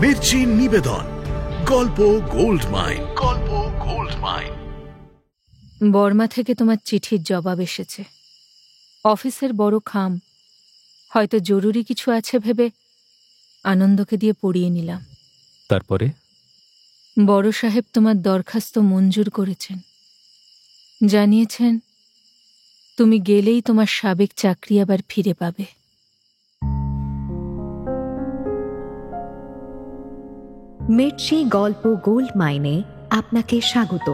মির্চি নিবেদন গল্প gold mine. গল্প গোল্ড মাইন। বর্মা থেকে তোমার চিঠির জবাব এসেছে। অফিসের বড় খাম, হয়তো জরুরি কিছু আছে ভেবে আনন্দকে দিয়ে পড়িয়ে নিলাম। তারপরে বড় সাহেব তোমার দরখাস্ত মঞ্জুর করেছেন, জানিয়েছেন তুমি গেলেই তোমার সাবেক চাকরি আবার ফিরে পাবে। মির্চি গল্প গোল্ড মাইনে আপনাকে স্বাগত।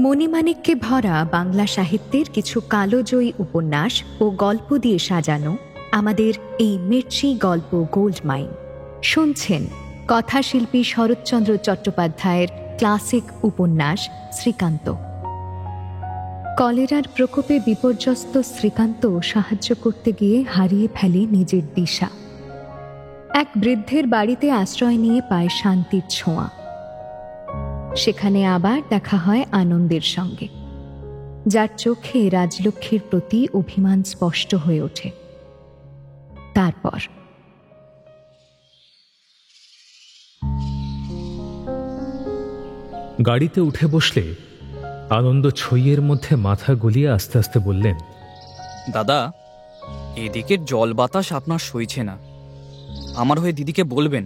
মণিমাণিক্যে ভরা বাংলা সাহিত্যের কিছু কালোজয়ী উপন্যাস ও গল্প দিয়ে সাজানো আমাদের এই মির্চি গল্প গোল্ড মাইন। শুনছেন কথাশিল্পী শরৎচন্দ্র চট্টোপাধ্যায়ের ক্লাসিক উপন্যাস শ্রীকান্ত। কলেরার প্রকোপে বিপর্যস্ত শ্রীকান্ত সাহায্য করতে গিয়ে হারিয়ে ফেলে নিজের দিশা। এক বৃদ্ধের বাড়িতে আশ্রয় নিয়ে পায় শান্তির ছোঁয়া। সেখানে আবার দেখা হয় আনন্দের সঙ্গে, যার চোখে রাজলক্ষ্মীর প্রতি অভিমান স্পষ্ট হয়ে ওঠে। তারপর গাড়িতে উঠে বসলে আনন্দ ছইয়ের মধ্যে মাথা গলিয়ে আস্তে আস্তে বললেন, দাদা, এদিকের জল বাতাস আপনার সইছে না। আমার হয়ে দিদিকে বলবেন,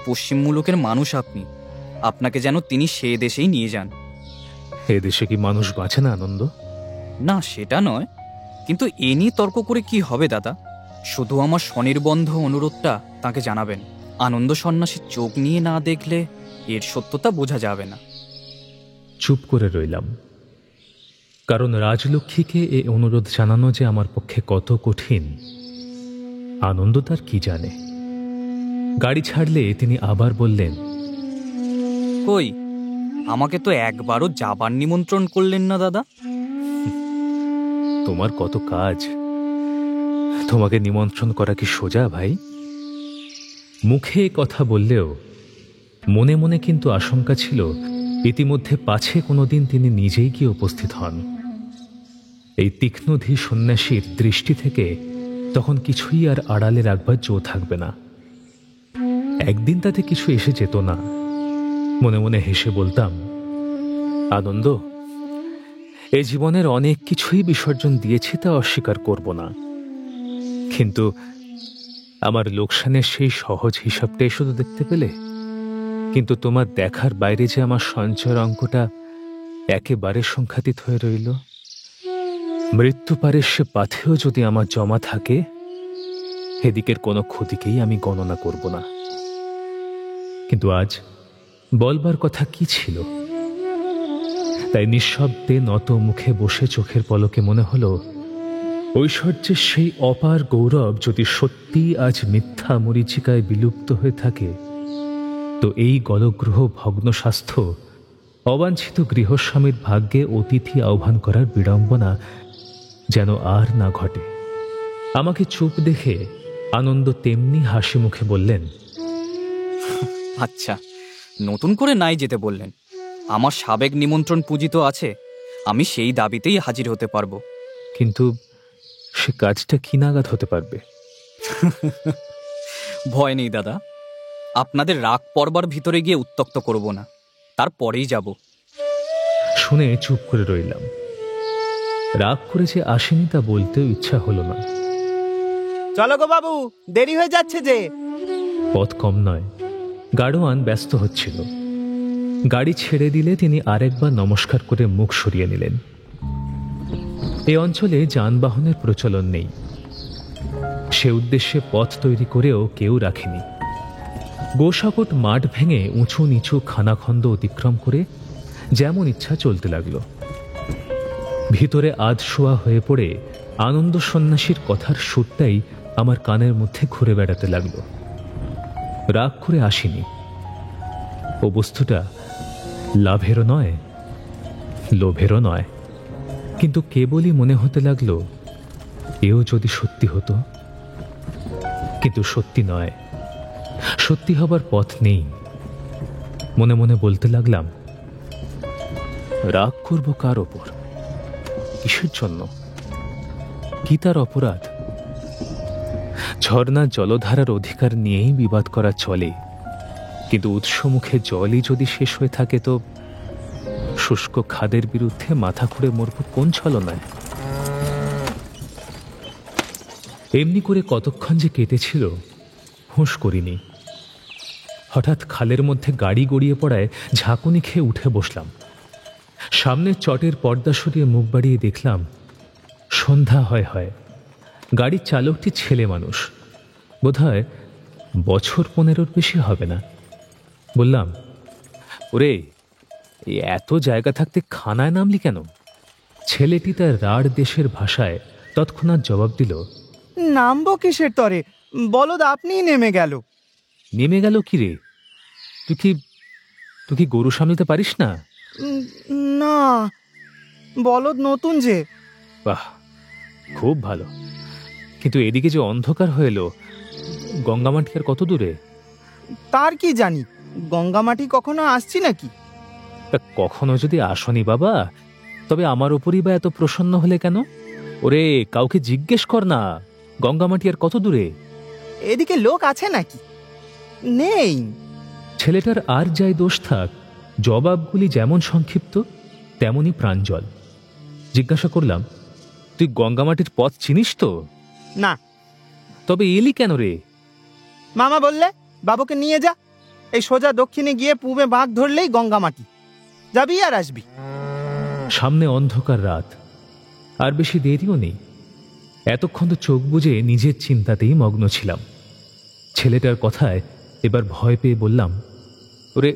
পশ্চিম মুলুকের মানুষ আপনি, আপনাকে যেন তিনি সে দেশেই নিয়ে যান। এ দেশে কি মানুষ বাঁচে না আনন্দ? না, সেটা নয়, কিন্তু এ নিয়ে তর্ক করে কি হবে দাদা? শুধু আমার স্বনির্বন্ধ অনুরোধটা তাকে জানাবেন। আনন্দ সন্ন্যাসীর চোখ নিয়ে না দেখলে এর সত্যতা বোঝা যাবে না। চুপ করে রইলাম, কারণ রাজলক্ষ্মীকে এ অনুরোধ জানানো যে আমার পক্ষে কত কঠিন আনন্দ তার কি জানে। গাড়ি ছাড়লে তিনি আবার বললেন, কই, আমাকে তো একবারও যাবার নিমন্ত্রণ করলেন না দাদা। তোমার কত কাজ, তোমাকে নিমন্ত্রণ করা কি সোজা ভাই? মুখে কথা বললেও মনে মনে কিন্তু আশঙ্কা ছিল ইতিমধ্যে পাছে কোনোদিন তিনি নিজেই গিয়ে উপস্থিত হন। এই তীক্ষ্ণধী সন্ন্যাসীর দৃষ্টি থেকে তখন কিছুই আর আড়ালে রাখবার জো থাকবে না। একদিন তাতে কিছু এসে যেত না। মনে মনে হেসে বলতাম, আনন্দ, এই জীবনের অনেক কিছুই বিসর্জন দিয়েছি, তা অস্বীকার করব না, কিন্তু আমার লোকসানের সেই সহজ হিসাবটাই শুধু দেখতে পেলে। কিন্তু তোমার দেখার বাইরে যে আমার সঞ্চয়ের অঙ্কটা একেবারে সংখ্যাতীত হয়ে রইল। মৃত্যু পারের সে পাথেও যদি আমার জমা থাকে, এদিকের কোনো ক্ষতিকেই আমি গণনা করব না। কিন্তু আজ বলবার কথা কি ছিল, তাই নিঃশব্দে নত মুখে বসে চোখের পলকে মনে হলো, ঐশ্বর্যের সেই অপার গৌরব যদি সত্যি আজ মিথ্যা মরীচিকায় বিলুপ্ত হয়ে থাকে, তো এই গলগ্রহ ভগ্ন স্বাস্থ্য অবাঞ্ছিত গৃহস্বামীর ভাগ্যে অতিথি আহ্বান করার বিড়ম্বনা যেন আর না ঘটে। আমাকে চুপ দেখে আনন্দ তেমনি হাসি মুখে বললেন, আচ্ছা, নতুন করে নাই যেতে বললেন। আমার সাবেক নিমন্ত্রণ পুঁজি তো আছে, আমি সেই দাবিতেই হাজির হতে পারবো। কিন্তু সে কাজটা কি নাগাদ হতে পারবে? ভয় নেই দাদা, আপনাদের রাগ পড়বার ভিতরে গিয়ে উত্তক্ত করব না, তারপরেই যাব। শুনে চুপ করে রইলাম। রাগ করে যে আসেনি তা বলতেও ইচ্ছা হলো না। চলো গো বাবু, দেরি হয়ে যাচ্ছে যে। পথ কম নয়, গাড়োয়ান ব্যস্ত হচ্ছিল। গাড়ি ছেড়ে দিলে তিনি আরেকবার নমস্কার করে মুখ সরিয়ে নিলেন। এই অঞ্চলে যানবাহনের প্রচলন নেই, সে উদ্দেশ্যে পথ তৈরি করেও কেউ রাখেনি। গোসাকট মাঠ ভেঙে উঁচু নিচু খানাখন্দ অতিক্রম করে যেমন ইচ্ছা চলতে লাগল। ভিতরে আধশোয়া হয়ে পড়ে আনন্দ সন্ন্যাসীর কথার সুরটাই আমার কানের মধ্যে ঘুরে বেড়াতে লাগল। রাগ করে আসিনি। ও বস্তুটা লাভেরও নয়, লোভেরও নয়, কিন্তু কেবলই মনে হতে লাগলো এও যদি সত্যি হতো। কিন্তু সত্যি নয়, সত্যি হবার পথ নেই। মনে মনে বলতে লাগলাম, রাগ করব কার ওপর, কিসের জন্য, কি তার অপরাধ? ঝর্ণা জলধারার অধিকার নিয়েই বিবাদ করা চলে, কিন্তু উৎসমুখে জলই যদি শেষ হয়ে থাকে তো শুষ্ক খাদের বিরুদ্ধে মাথা খুঁড়ে মরব কোন ছলনায়। এমনি করে কতক্ষণ যে কেটেছিল হুঁশ করিনি। হঠাৎ খালের মধ্যে গাড়ি গড়িয়ে পড়ায় ঝাঁকুনি খেয়ে উঠে বসলাম। সামনের চটের পর্দা সরিয়ে মুখ বাড়িয়ে দেখলাম সন্ধ্যা হয়। গাড়ির চালকটি ছেলে মানুষ, বোধহয় বছর 15 বেশি হবে না। বললাম, ওরে, এই এত জায়গা থাকতে খানায় নামলি কেন? ছেলেটি তার রাঢ় দেশের ভাষায় তৎক্ষণাৎ জবাব দিল, নামবো কিসের তরে, বলদ আপনিই নেমে গেল। নেমে গেল কি রে? তুই কি গরু সামলাতে পারিস না? না, বলদ নতুন যে। বাহ, খুব ভালো। কিন্তু এদিকে যে অন্ধকার হয়ে এলো, গঙ্গামাটি আর কত দূরে? তার কি জানি, গঙ্গামাটি কখনো আসছি নাকি? তা কখনো যদি আসনি বাবা, তবে আমার ওপরই বা এত প্রসন্ন হলে কেন? ওরে, কাউকে জিজ্ঞেস কর না, গঙ্গামাটি আর কত দূরে? এদিকে লোক আছে নাকি? নেই। ছেলেটার আর যাই দোষ থাক, জবাবগুলি যেমন সংক্ষিপ্ত তেমনই প্রাঞ্জল। জিজ্ঞাসা করলাম, তুই গঙ্গামাটির পথ চিনিস তো? না। তবে এলি কেন রে? মামা বললে বাবুকে নিয়ে যা, এই সোজা দক্ষিণে গিয়ে পূবে বাঁক ধরলেই গঙ্গামাটি, যাবি আর আসবি। সামনে অন্ধকার রাত, আর বেশি দেরিও নেই। এতক্ষণ তো চোখ বুজে নিজের চিন্তাতেই মগ্ন ছিলাম। ছেলেটার কথায় এবার ভয় পেয়ে বললাম, ওরে,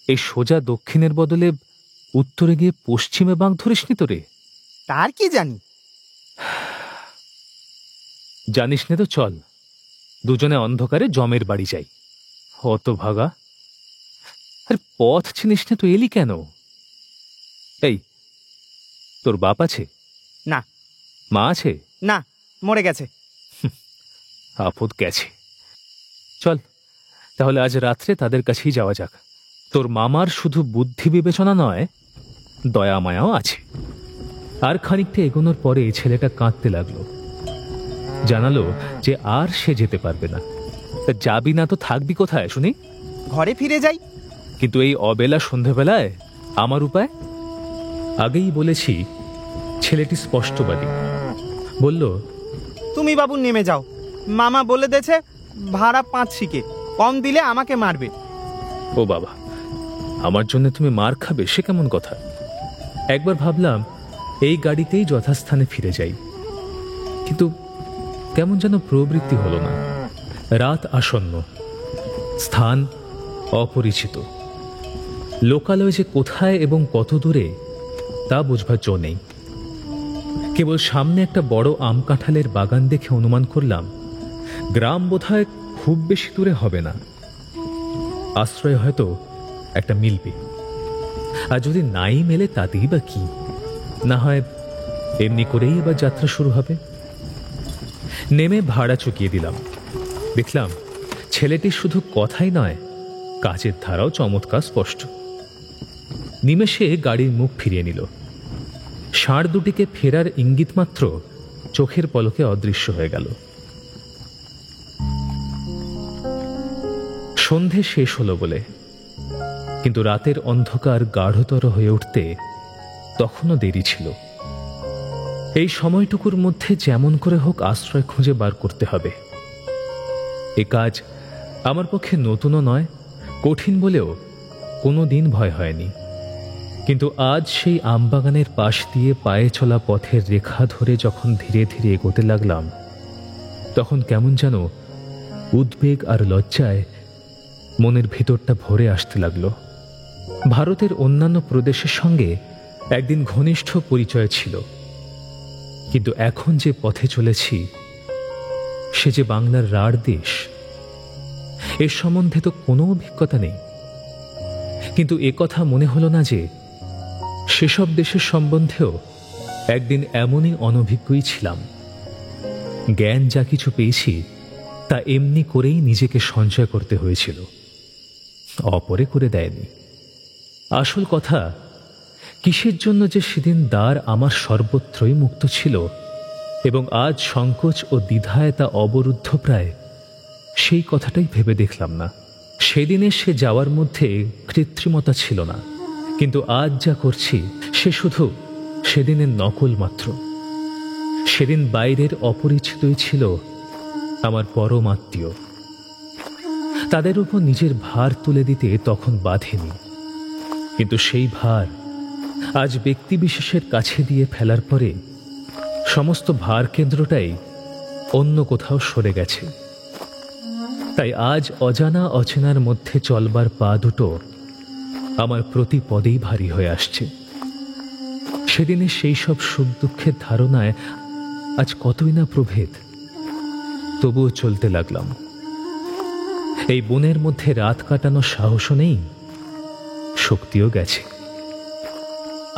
এই সোজা দক্ষিণের বদলে উত্তরে গিয়ে পশ্চিমে বাঁক ধরিসনি তো রে? তার কি জানি। জানিস নে তো চল, দুজনে অন্ধকারে জমের বাড়ি যাই। হতভাগা, আরে পথ চিনিস না তো এলি কেন? এই, তোর বাপ আছে? না। মা আছে? না, মরে গেছে। আপদ গেছে। চল তাহলে আজ রাত্রে তাদের কাছেই যাওয়া যাক। তোর মামার শুধু বুদ্ধি বিবেচনা নয়, দয়া মায়াও আছে। আর খানিকটা এগোনোর পরে ছেলেটা কাঁদতে লাগলো। জানালো যে আর সে যেতে পারবে না। তা যাবি না তো থাকবি কোথায় শুনি? ঘরে ফিরে যাই। কিন্তু এই অবেলা সন্ধেবেলায় আমার উপায়? আগেই বলেছি, ছেলেটি স্পষ্টবাদী। বলল, তুমি বাবু নেমে যাও, মামা বলে দেছে ভাড়া 5 শিকে, কম দিলে আমাকে মারবে। ও বাবা, আমার জন্য তুমি মার খাবে, সে কেমন কথা? একবার ভাবলাম এই গাড়িতেই যথাস্থানে ফিরে যাই, কিন্তু কেমন যেন প্রবৃত্তি হলো না। রাত আসন্ন, স্থান অপরিচিত, লোকালয় যে কোথায় এবং কত দূরে তা বুঝবার জো নেই। কেবল সামনে একটা বড় আম কাঁঠালের বাগান দেখে অনুমান করলাম গ্রাম বোধহয় খুব বেশি দূরে হবে না। আশ্রয় হয়তো একটা মিলবে, আর যদি নাই মেলে তাতেই বা কি, না হয় এমনি করেই এবার যাত্রা শুরু হবে। নেমে ভাড়া চুকিয়ে দিলাম। দেখলাম ছেলেটি শুধু কথাই নয়, কাজের ধারাও চমৎকার স্পষ্ট। নিমেষে গাড়ির মুখ ফিরিয়ে নিল। ষাঁড় দুটিকে ফেরার ইঙ্গিত মাত্র চোখের পলকে অদৃশ্য হয়ে গেল। সন্ধে শেষ হলো বলে, কিন্তু রাতের অন্ধকার গাঢ়তর হয়ে উঠতে তখনও দেরি ছিল। এই সময়টুকুর মধ্যে যেমন করে হোক আশ্রয় খুঁজে বার করতে হবে। এ কাজ আমার পক্ষে নতুনও নয়, কঠিন বলেও কোনো দিন ভয় হয়নি। কিন্তু আজ সেই আমবাগানের পাশ দিয়ে পায়ে চলা পথের রেখা ধরে যখন ধীরে ধীরে এগোতে লাগলাম, তখন কেমন যেন উদ্বেগ আর লজ্জায় মনের ভেতরটা ভরে আসতে লাগলো। ভারতের অন্যান্য প্রদেশের সঙ্গে একদিন ঘনিষ্ঠ পরিচয় ছিল, কিন্তু এখন যে পথে চলেছি সে যে বাংলার রাঢ় দেশ, এর সম্বন্ধে তো কোনো অভিজ্ঞতা নেই। কিন্তু এ কথা মনে হলো না যে সেসব দেশের সম্বন্ধেও একদিন এমনই অনভিজ্ঞই ছিলাম। জ্ঞান যা কিছু পেয়েছি তা এমনি করেই নিজেকে সঞ্চয় করতে হয়েছিল, অপরে করে দেয়নি। আসল কথা, কিসের জন্য যে সেদিন দ্বার আমার সর্বত্রই মুক্ত ছিল এবং আজ সংকোচ ও দ্বিধায় তা অবরুদ্ধ প্রায়, সেই কথাটাই ভেবে দেখলাম না। সেদিনে সে যাওয়ার মধ্যে কৃত্রিমতা ছিল না, কিন্তু আজ যা করছি সে শুধু সেদিনের নকল মাত্র। সেদিন বাইরের অপরিচিতই ছিল আমার পরম আত্মীয়। তাদের উপর নিজের ভার তুলে দিতে তখন বাধেনি, কিন্তু সেই ভার আজ ব্যক্তিবিশেষের কাছে দিয়ে ফেলার পরে সমস্ত ভার কেন্দ্রটাই অন্য কোথাও সরে গেছে। তাই আজ অজানা অচেনার মধ্যে চলবার পা দুটো আমার প্রতি পদেই ভারী হয়ে আসছে। সেদিনে সেই সব সুখ দুঃখের ধারণায় আজ কতই না প্রভেদ, তবুও চলতে লাগলাম। এই বনের মধ্যে রাত কাটানোর সাহসও নেই, শক্তিও গেছে।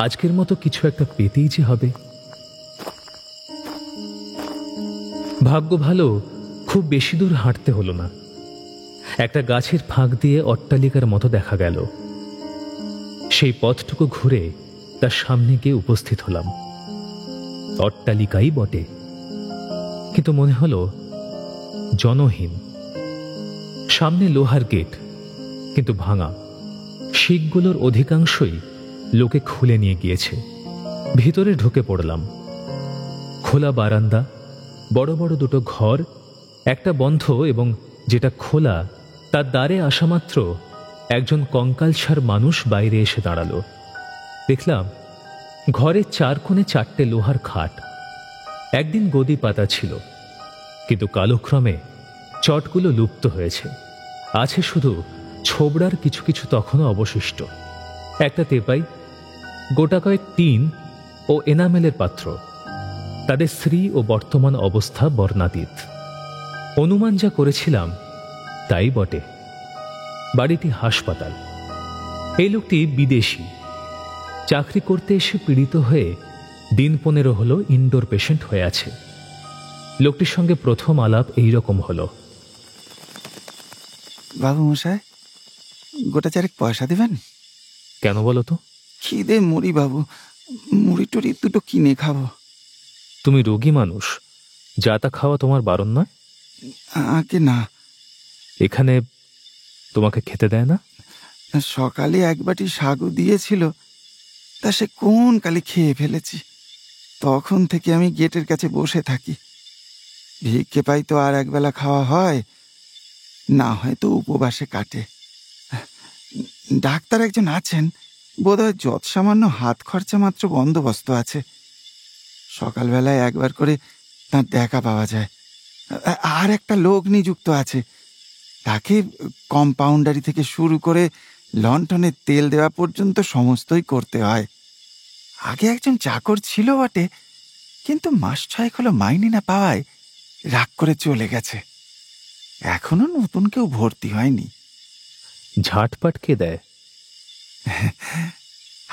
আজকের মতো কিছু একটা পেতেই যে হবে। ভাগ্য ভালো, খুব বেশি দূর হাঁটতে হলো না। একটা গাছের ফাঁক দিয়ে অট্টালিকার মতো দেখা গেল। সেই পথটুকু ঘুরে তার সামনে গিয়ে উপস্থিত হলাম। অট্টালিকাই বটে, কিন্তু মনে হলো জনহীন। সামনে লোহার গেট, কিন্তু ভাঙা। শিকগুলোর অধিকাংশই লোকে খুলে নিয়ে গিয়েছে। ভিতরে ঢুকে পড়লাম। খোলা বারান্দা, বড় বড় দুটো ঘর, একটা বন্ধ এবং যেটা খোলা তার দ্বারে আসা মাত্র একজন কঙ্কালসার মানুষ বাইরে এসে দাঁড়ালো। দেখলাম ঘরের চার কোণে চারটে লোহার খাট। একদিন গদি পাতা ছিল, কিন্তু কালক্রমে চটগুলো লুপ্ত হয়েছে। আছে শুধু ছোবড়ার কিছু কিছু তখনও অবশিষ্ট। একটা তেপাই, গোটা কয়েক টিন ও এনামেলের পাত্র। তাদের স্ত্রী ও বর্তমান অবস্থা বর্ণাতীত। অনুমান যা করেছিলাম তাই বটে। বাড়িটি হাসপাতাল। এই লোকটি বিদেশি, চাকরি করতে এসে পীড়িত হয়ে দিন 15 হলো ইনডোর পেশেন্ট হয়ে আছে। লোকটির সঙ্গে প্রথম আলাপ এইরকম হলো। বাবু মশাই, গোটা চারেক পয়সা দেবেন? কেন বলো তো? খিদে মরি বাবু, মুড়ি টুড়ি দুটো কিনে খাবো। তুমি রোগী মানুষ, যা তা খাওয়া তোমার বারণ নয়। আগে না। এখানে তোমাকে খেতে দেয় না? সকালে এক বাটি সাগু দিয়েছিল, তা সে কোন কালে খেয়ে ফেলেছি। তখন থেকে আমি গেটের কাছে বসে থাকি। ভিক্ষে পাই তো আর একবেলা খাওয়া হয়, না হয়তো উপবাসে কাটে। ডাক্তার একজন আছেন, বোধহয় যৎ সামান্য হাত খরচা মাত্র বন্দোবস্ত আছে। সকালবেলায় একবার করে তার দেখা পাওয়া যায়। আর একটা লোক নিযুক্ত আছে, তাকে কম্পাউন্ডারি থেকে শুরু করে লণ্ঠনের তেল দেওয়া পর্যন্ত সমস্তই করতে হয়। আগে একজন চাকর ছিল বটে, কিন্তু মাস 6 হলো মাইনে না পাওয়ায় রাগ করে চলে গেছে। এখনো নতুন কেউ ভর্তি হয়নি। ঝাটপাট কে দেয়?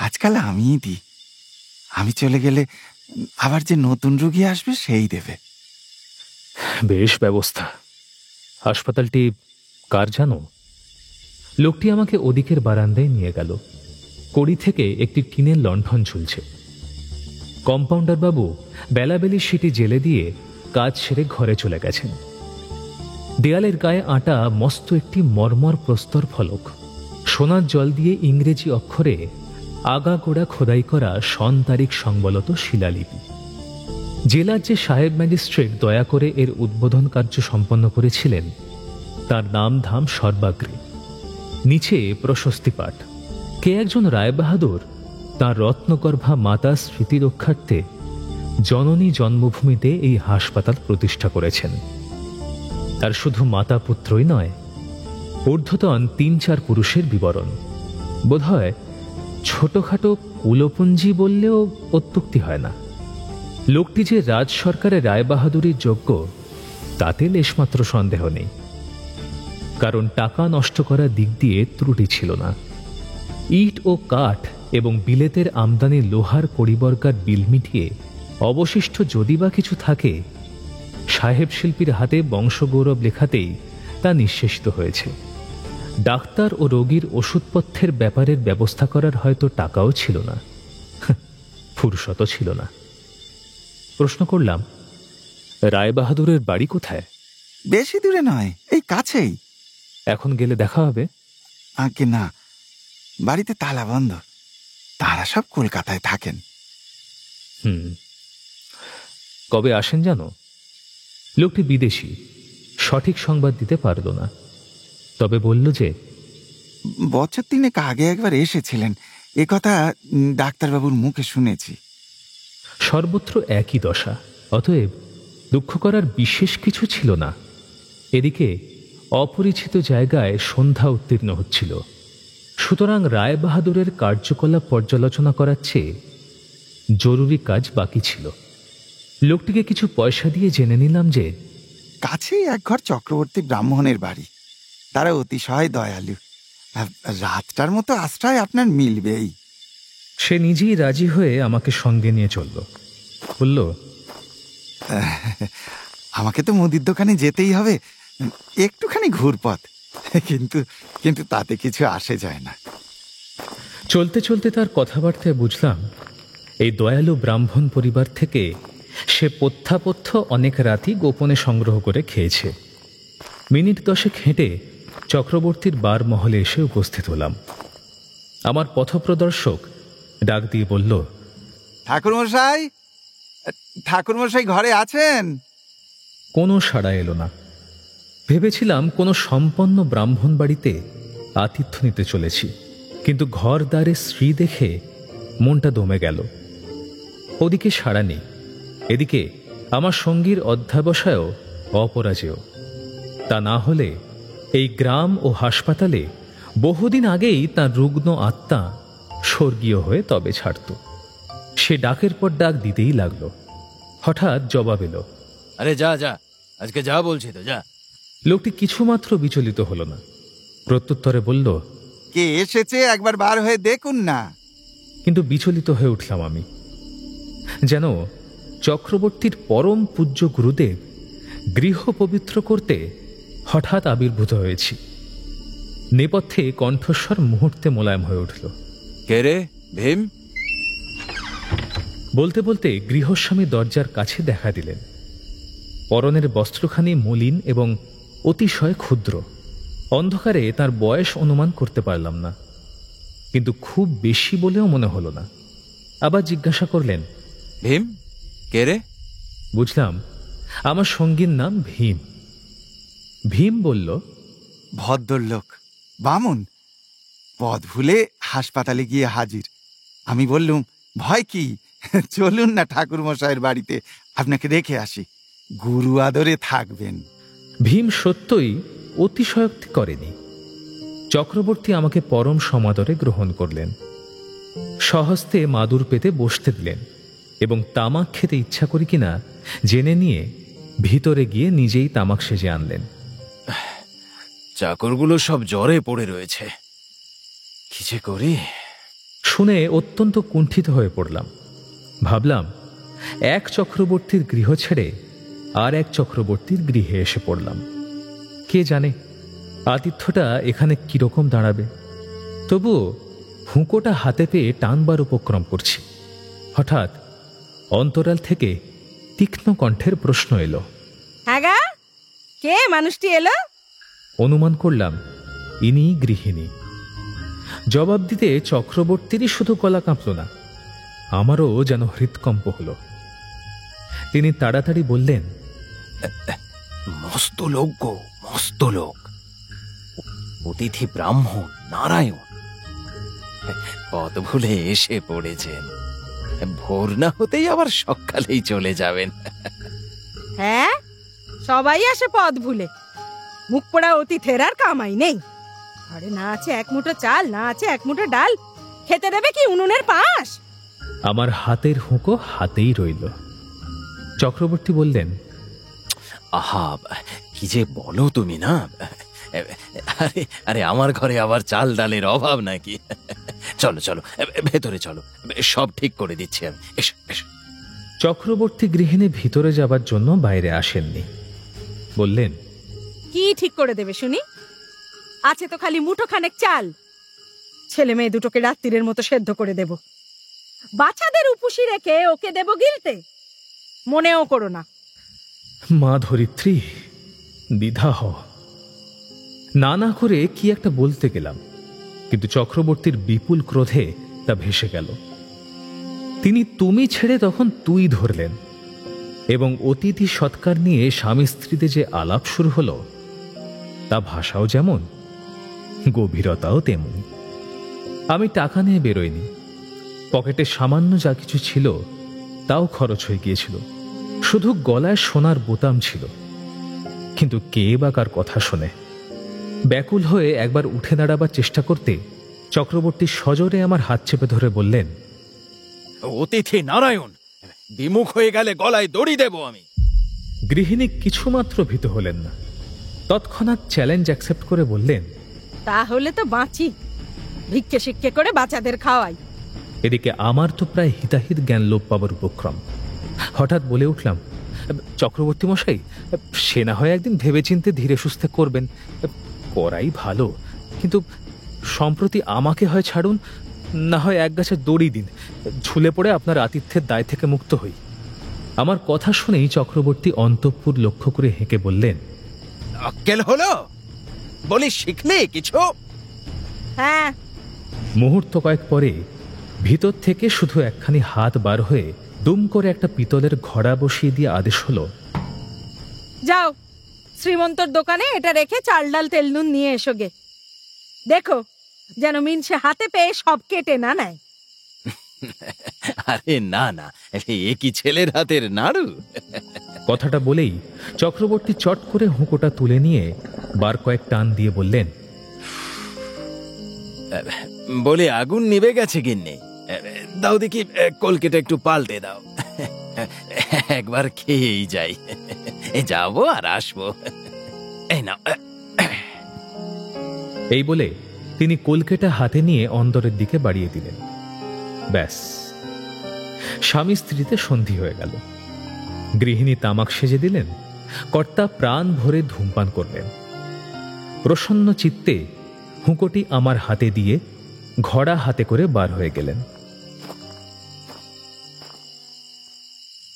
আজকাল আমিই দিই। আমি চলে গেলে আবার যে নতুন রোগী আসবে সেই দেবে। বেশ ব্যবস্থা। হাসপাতালটি কার জানো? লোকটি আমাকে ওদিকের বারান্দায় নিয়ে গেল। কড়ি থেকে একটি টিনের লণ্ঠন ঝুলছে। কম্পাউন্ডার বাবু বেলাবেলি সেটি জেলে দিয়ে কাজ সেরে ঘরে চলে গেছেন। দেয়ালের গায়ে আঁটা মস্ত একটি মর্মর প্রস্তর ফলক, সোনার জল দিয়ে ইংরেজি অক্ষরে আগাগোড়া খোদাই করা সন তারিখ সংবলত শিলালিপি। জেলার যে সাহেব ম্যাজিস্ট্রেট দয়া করে এর উদ্বোধন কার্য সম্পন্ন করেছিলেন, তার নাম ধাম সর্বাগ্রে। নিচে প্রশস্তি পাঠ। কে একজন রায়বাহাদুর তাঁর রত্নগর্ভা মাতা স্মৃতি রক্ষার্থে জননী জন্মভূমিতে এই হাসপাতাল প্রতিষ্ঠা করেছেন। তার শুধু মাতা পুত্রই নয়, ঊর্ধ্বতন 3-4 পুরুষের বিবরণ। বোধহয় ছোটখাটো কুলপুঞ্জি বললেও অত্যুক্তি হয় না। লোকটি যে রাজ সরকারের রায়বাহাদুরির যোগ্য, তাতে লেশমাত্র সন্দেহ নেই। কারণ টাকা নষ্ট করার দিক দিয়ে ত্রুটি ছিল না। ইট ও কাঠ এবং বিলেতের আমদানি লোহার কড়িবর্গার বিল মিটিয়ে অবশিষ্ট যদি বা কিছু থাকে, সাহেব শিল্পীর হাতে বংশগৌরব লেখাতেই তা নিঃশেষিত হয়েছে। ডাক্তার ও রোগীর ওষুধপথ্যের ব্যাপারের ব্যবস্থা করার হয়তো টাকাও ছিল না, ফুরসতও ছিল না। প্রশ্ন করলাম, রায়বাহাদুরের বাড়ি কোথায়? বেশি দূরে নয়, এই কাছেই। এখন গেলে দেখা হবে? আগে না, বাড়িতে তালা বন্ধ, তারা সব কলকাতায় থাকেন। কবে আসেন জানো? লোকটি বিদেশি, সঠিক সংবাদ দিতে পারল না, তবে বলল যে বছর 3 আগে একবার এসেছিলেন, এ কথা ডাক্তারবাবুর মুখে শুনেছি। সর্বত্র একই দশা, অতএব দুঃখ করার বিশেষ কিছু ছিল না। এদিকে অপরিচিত জায়গায় সন্ধ্যা উত্তীর্ণ হচ্ছিল, সুতরাং রায়বাহাদুরের কার্যকলাপ পর্যালোচনা করার চেয়ে জরুরি কাজ বাকি ছিল। লোকটিকে কিছু পয়সা দিয়ে জেনে নিলাম যে কাছেই এক ঘর চক্রবর্তী ব্রাহ্মণের বাড়ি, তারা অতিশয় দয়ালু, রাতটার মতো আশ্রয় আপনার মিলবেই। সে নিজেই রাজি হয়ে আমাকে সঙ্গে নিয়ে চলল। বলল, আমাকে তো মুদির দোকানে যেতেই হবে, একটুখানি ঘুরপথ, কিন্তু কিন্তু তাতে কিছু আসে যায় না। চলতে চলতে তার কথাবার্তায় বুঝলাম এই দয়ালু ব্রাহ্মণ পরিবার থেকে সে পথ্যাপথ্য অনেক রাতই গোপনে সংগ্রহ করে খেয়েছে। মিনিট 10 হেঁটে চক্রবর্তীর বার মহলে এসে উপস্থিত হলাম। আমার পথপ্রদর্শক ডাক দিয়ে বলল, ঠাকুরমশাই, ঠাকুরমশাই ঘরে আছেন? কোনো সাড়া এলো না। ভেবেছিলাম কোনো সম্পন্ন ব্রাহ্মণ বাড়িতে আতিথ্য নিতে চলেছি, কিন্তু ঘর দ্বারে স্ত্রী দেখে মনটা দমে গেল। ওদিকে সাড়া নেই, এদিকে আমার সঙ্গীর অধ্যাবসায়ও অপরাজেয়। তা না হলে এই গ্রাম ও হাসপাতালে বহুদিন আগেই তার রুগ্ন আত্মা স্বর্গীয় হয়ে তবে ছাড়ত। সে ডাকের পর ডাক দিতেই লাগল। হঠাৎ জবাব এলো, আরে যা যা, আজকে যা বলছি তো যা। লোকটি কিছুমাত্র বিচলিত হল না, প্রত্যুত্তরে বলল, কে এসেছে একবার বার হয়ে দেখুন না। কিন্তু বিচলিত হয়ে উঠলাম আমি, যেন চক্রবর্তীর পরম পূজ্য গুরুদেব গৃহ পবিত্র করতে হঠাৎ আবির্ভূত হয়েছি। নেপথ্যে কণ্ঠস্বর মুহূর্তে মোলায়েম হয়ে উঠল। কে রে ভীম? বলতে বলতে গৃহস্বামী দরজার কাছে দেখা দিলেন। পরনের বস্ত্রখানি মলিন এবং অতিশয় ক্ষুদ্র। অন্ধকারে তার বয়স অনুমান করতে পারলাম না, কিন্তু খুব বেশি বলেও মনে হলো না। আবার জিজ্ঞাসা করলেন, ভীম কে রে? বুঝলাম আমার সঙ্গীর নাম ভীম। ভীম বলল, ভদ্রলোক, বামুন, পথ ভুলে হাসপাতালে গিয়ে হাজির। আমি বললুম, ভয় কি, চলুন না ঠাকুরমশাইয়ের বাড়িতে, আপনাকে রেখে আসি, গুরু আদরে থাকবেন। ভীম সত্যই অতিশয়োক্তি করেনি। চক্রবর্তী আমাকে পরম সমাদরে গ্রহণ করলেন, স্বহস্তে মাদুর পেতে বসতে দিলেন এবং তামাক খেতে ইচ্ছা করি কিনা জেনে নিয়ে ভিতরে গিয়ে নিজেই তামাক সেজে আনলেন। চাকরগুলো সব জ্বরে পড়ে রয়েছে, কি যে করি। শুনে অত্যন্ত কুণ্ঠিত হয়ে পড়লাম। ভাবলাম এক চক্রবর্তীর গৃহ ছেড়ে আর এক চক্রবর্তীর গৃহে এসে পড়লাম। কে জানে আতিথ্যটা এখানে কিরকম দাঁড়াবে। তবুও হুঁকোটা হাতে পেয়ে টানবার উপক্রম করছি। হঠাৎ অন্তরাল থেকে তীক্ষ্ণ কণ্ঠের প্রশ্ন এলো, হ্যাঁ গা, কে মানুষটি এলো? অনুমান করলাম ইনিই গৃহিণী। জবাব দিতে চক্রবর্তীরই শুধু গলা কাঁপল না, আমারও যেন হৃৎকম্প হল। তিনি তাড়াতাড়ি বললেন, মস্ত লোক গো, মস্ত লোক, অতিথি ব্রাহ্মণ নারায়ণ, পথ ভুলে এসে পড়েছেন। ভোর না হতেই আবার সকালেই চলে যাবেন। হ্যাঁ, সবাই আসে পথ ভুলে, মুখ পোড়া অতিথের আর কামাই নেই। ঘরে না আছে এক মুঠো চাল, না আছে এক মুঠো ডাল, খেতে দেবে কি উনুনের পাশ? আমার হাতের হুঁকো হাতেই রইল। চক্রবর্তী বললেন, আহা, কি যে বলো তুমি না। আরে আরে আমার ঘরে আবার চাল ডালের অভাব নাকি? চলো চলো ভেতরে চলো, সব ঠিক করে দিচ্ছি আমি। এসো এসো। চক্রবর্তী গৃহিণী ভিতরে যাবার জন্য বাইরে আসেননি। বললেন, কি ঠিক করে দেবে শুনি? আছে তো খালি মুঠো খানেক চাল, ছেলে মেয়ে দুটোকে রাত্রির মতো সেদ্ধ করে দেব, বাচ্চাদের উপসি রেখে ওকে দেব গিলতে, মনেও করো না। মা ধরিত্রী, দ্বিধা হ। না না করে কি একটা বলতে গেলাম, কিন্তু চক্রবর্তীর বিপুল ক্রোধে তা ভেসে গেল। তিনি তুমি ছেড়ে তখন তুই ধরলেন এবং অতিথি সৎকার নিয়ে স্বামী স্ত্রীতে যে আলাপ শুরু হলো, তা ভাষাও যেমন, গভীরতাও তেমন। আমি টাকা নিয়ে বেরোইনি, পকেটে সামান্য যা কিছু ছিল তাও খরচ হয়ে গিয়েছিল, শুধু গলায় সোনার বোতাম ছিল। কিন্তু কে বা কার কথা শোনে? ব্যাকুল হয়ে একবার উঠে দাঁড়াবার চেষ্টা করতে চক্রবর্তী সজোরে আমার হাত চেপে ধরে বললেন, অতিথি নারায়ণ, বিমুখ হয়ে গেলে গলায় দড়ি দেব আমি। গৃহিণী কিছুমাত্র ভীত হলেন না, তৎক্ষণাৎ চ্যালেঞ্জ অ্যাকসেপ্ট করে বললেন, তাহলে তো বাঁচি, ভিক্ষে শিক্ষে করে বাচ্চাদের খাওয়াই। এদিকে আমার তো প্রায় হিতাহিত জ্ঞান লোপ পাবার উপক্রম। হঠাৎ বলে উঠলাম, চক্রবর্তী মশাই, সে না হয় একদিন ভেবেচিন্তে ধীরে সুস্থে করবেন, করাই ভালো, কিন্তু সম্প্রতি আমাকে হয় ছাড়ুন, না হয় এক গাছে দড়ি দিন, ঝুলে পড়ে আপনার আতিথ্যের দায় থেকে মুক্ত হই। আমার কথা শুনেই চক্রবর্তী অন্তঃপুর লক্ষ্য করে হেঁকে বললেন, আক্কেল হলো? বলি শিখলে কিছু? হ্যাঁ। মুহূর্ত কয়েক পরে ভিতর থেকে শুধু একখানি হাত বার হয়ে দুম করে একটা পিতলের ঘড়া বসিয়ে দিয়ে আদেশ হলো, যাও শ্রীমন্তর দোকানে এটা রেখে চাল ডাল তেল নুন নিয়ে এসো গে। দেখো যেন মিনসে হাতে পেয়ে সব কেটে না নেয়। আরে না না, এ কি ছেলের হাতের নাড়ু? কথাটা বলেই চক্রবর্তী চট করে হুঁকোটা তুলে নিয়ে বার কয়েক টান দিয়ে বললেন, বলে আগুন নিভে গেছে গিন্নি, দাও দেখি কলকেটা একটু পাল্টে দাও, একবার খেয়েই যাই, যাবো আর আসবো। এই না। এই বলে তিনি কলকেটা হাতে নিয়ে অন্দরের দিকে বাড়িয়ে দিলেন। ব্যাস, স্বামী স্ত্রীতে সন্ধি হয়ে গেল। গৃহিণী তামাক সেজে দিলেন, কর্তা প্রাণ ভরে ধূমপান করলেন। প্রসন্ন চিত্তে হুঁকোটি আমার হাতে দিয়ে ঘড়া হাতে করে বার হয়ে গেলেন।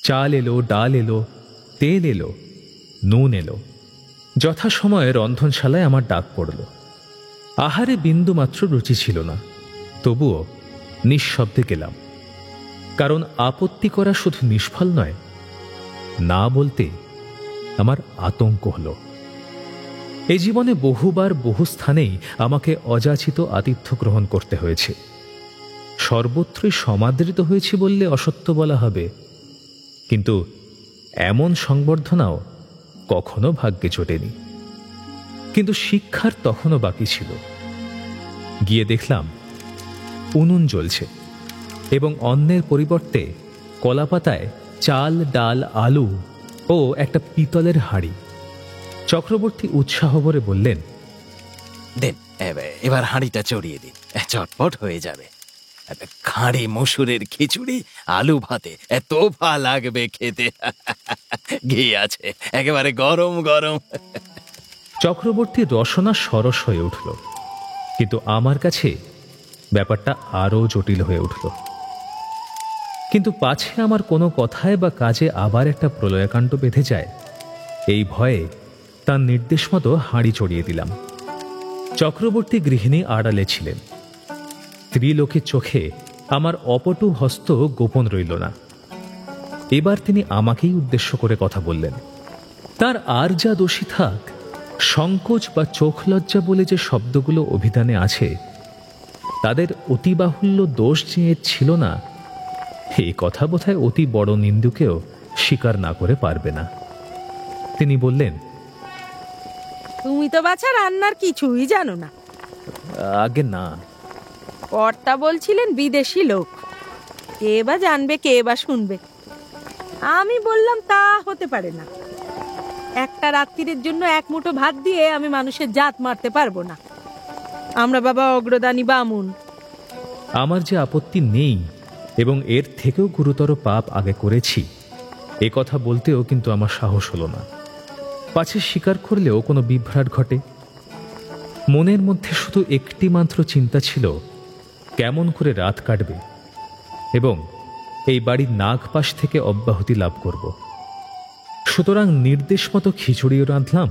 চাল এলো, ডাল এলো, তেল এলো, নুন এলো। যথাসময়ে রন্ধনশালায় আমার ডাক পড়ল। আহারে বিন্দুমাত্র রুচি ছিল না, তবুও নিঃশব্দে গেলাম, কারণ আপত্তি করা শুধু নিষ্ফল নয়, না বলতে আমার আতঙ্ক হল। এই জীবনে বহুবার বহু স্থানেই আমাকে অযাচিত আতিথ্য গ্রহণ করতে হয়েছে। সর্বত্রই সমাদৃত হয়েছি বললে অসত্য বলা হবে, কিন্তু এমন সংবর্ধনাও কখনো ভাগ্যে জোটেনি। কিন্তু শিক্ষার তখনও বাকি ছিল। গিয়ে দেখলাম উনুন জ্বলছে এবং অন্নের পরিবর্তে কলাপাতায় চাল, ডাল, আলু ও একটা পিতলের হাঁড়ি। চক্রবর্তী উৎসাহ ভরে বললেন, দেন, এবার হাঁড়িটা চড়িয়ে দিন, চটপট হয়ে যাবে। খাঁড়ি মসুরের খিচুড়ি আলু ভাতে তোফা লাগবে খেতে, ঘি আছে একেবারে গরম গরম। চক্রবর্তীর রসনা সরস হয়ে উঠল, কিন্তু আমার কাছে ব্যাপারটা আরও জটিল হয়ে উঠল। কিন্তু পাছে আমার কোনো কথায় বা কাজে আবার একটা প্রলয়কাণ্ড বেঁধে যায়, এই ভয়ে তার নির্দেশ মতো হাঁড়ি চড়িয়ে দিলাম। চক্রবর্তী গৃহিণী আড়ালে ছিলেন। স্ত্রীলোকের চোখে আমার অপটু হস্ত গোপন রইল না। এবার তিনি আমাকেই উদ্দেশ্য করে কথা বললেন। তার আর যা দোষী থাক, সংকোচ বা চোখ লজ্জা বলে যে শব্দগুলো অভিধানে আছে, তাদের অতিবাহুল্য দোষ যে ছিল না, এই কথা বোধহয় অতি বড় নিন্দুকেও স্বীকার না করে পারবে না। তিনি বললেন, তুমি তো বাছা রান্নার কিছুই জানো না। আগে না। কর্তা বলছিলেন বিদেশি লোক, কে বা জানবে, কে বা শুনবে। আমি বললাম তা হতে পারে না। একটা রাত্রির জন্য এক মুঠো ভাত দিয়ে আমি মানুষের জাত মারতে পারবো না। আমরা বাবা অগ্রদানী বামুন। আমার যে আপত্তি নেই এবং এর থেকেও গুরুতর পাপ আগে করেছি, এ কথা বলতেও কিন্তু আমার সাহস হলো না। পাছে স্বীকার করলেও কোনো বিভ্রাট ঘটে। মনের মধ্যে শুধু একটি মাত্র চিন্তা ছিল, কেমন করে রাত কাটবে এবং এই বাড়ির নাগপাশ থেকে অব্যাহতি লাভ করব। সুতরাং নির্দেশ মতো খিচুড়িও রাঁধলাম,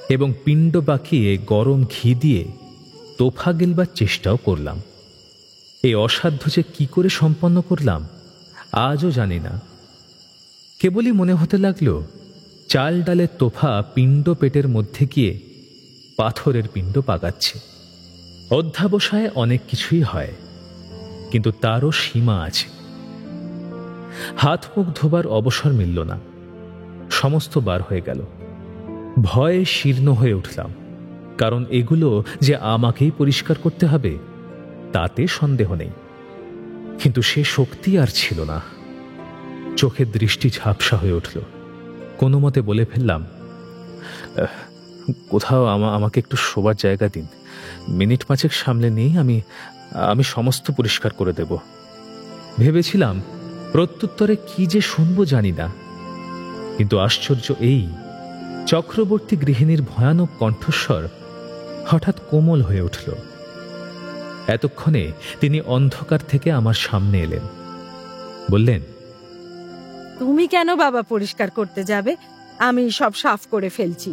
এবং পিণ্ড বাকিয়ে গরম ঘি দিয়ে তোফা গিলবার চেষ্টাও করলাম। এই অসাধ্য যে কি করে সম্পন্ন করলাম আজও জানি না। কেবলই মনে হতে লাগলো চাল ডালের তোফা পিণ্ড পেটের মধ্যে গিয়ে পাথরের পিণ্ড পাকাচ্ছে। অধ্যাবসায় অনেক কিছুই হয়, কিন্তু তারও সীমা আছে। হাত মুখ ধোবার অবসর মিলল না, সমস্ত বার হয়ে গেল। ভয়ে শীর্ণ হয়ে উঠলাম, কারণ এগুলো যে আমাকেই পরিষ্কার করতে হবে তাতে সন্দেহ নেই। কিন্তু সে শক্তি আর ছিল না। চোখের দৃষ্টি ঝাপসা হয়ে উঠল। কোনো মতে বলে ফেললাম, কোথাও আমাকে একটু শোবার জায়গা দিন, মিনিট পাঁচেক সামলে নিয়ে আমি সমস্ত পরিষ্কার করে দেব। ভেবেছিলাম প্রত্যুত্তরে কি যে শুনবো জানি না, কিন্তু আশ্চর্য এই, চক্রবর্তী গৃহিণীর ভয়ানক কণ্ঠস্বর হঠাৎ কোমল হয়ে উঠল। এতক্ষণে তিনি অন্ধকার থেকে আমার সামনে এলেন। বললেন, তুমি কেন বাবা পরিষ্কার করতে যাবে? আমি সব সাফ করে ফেলছি।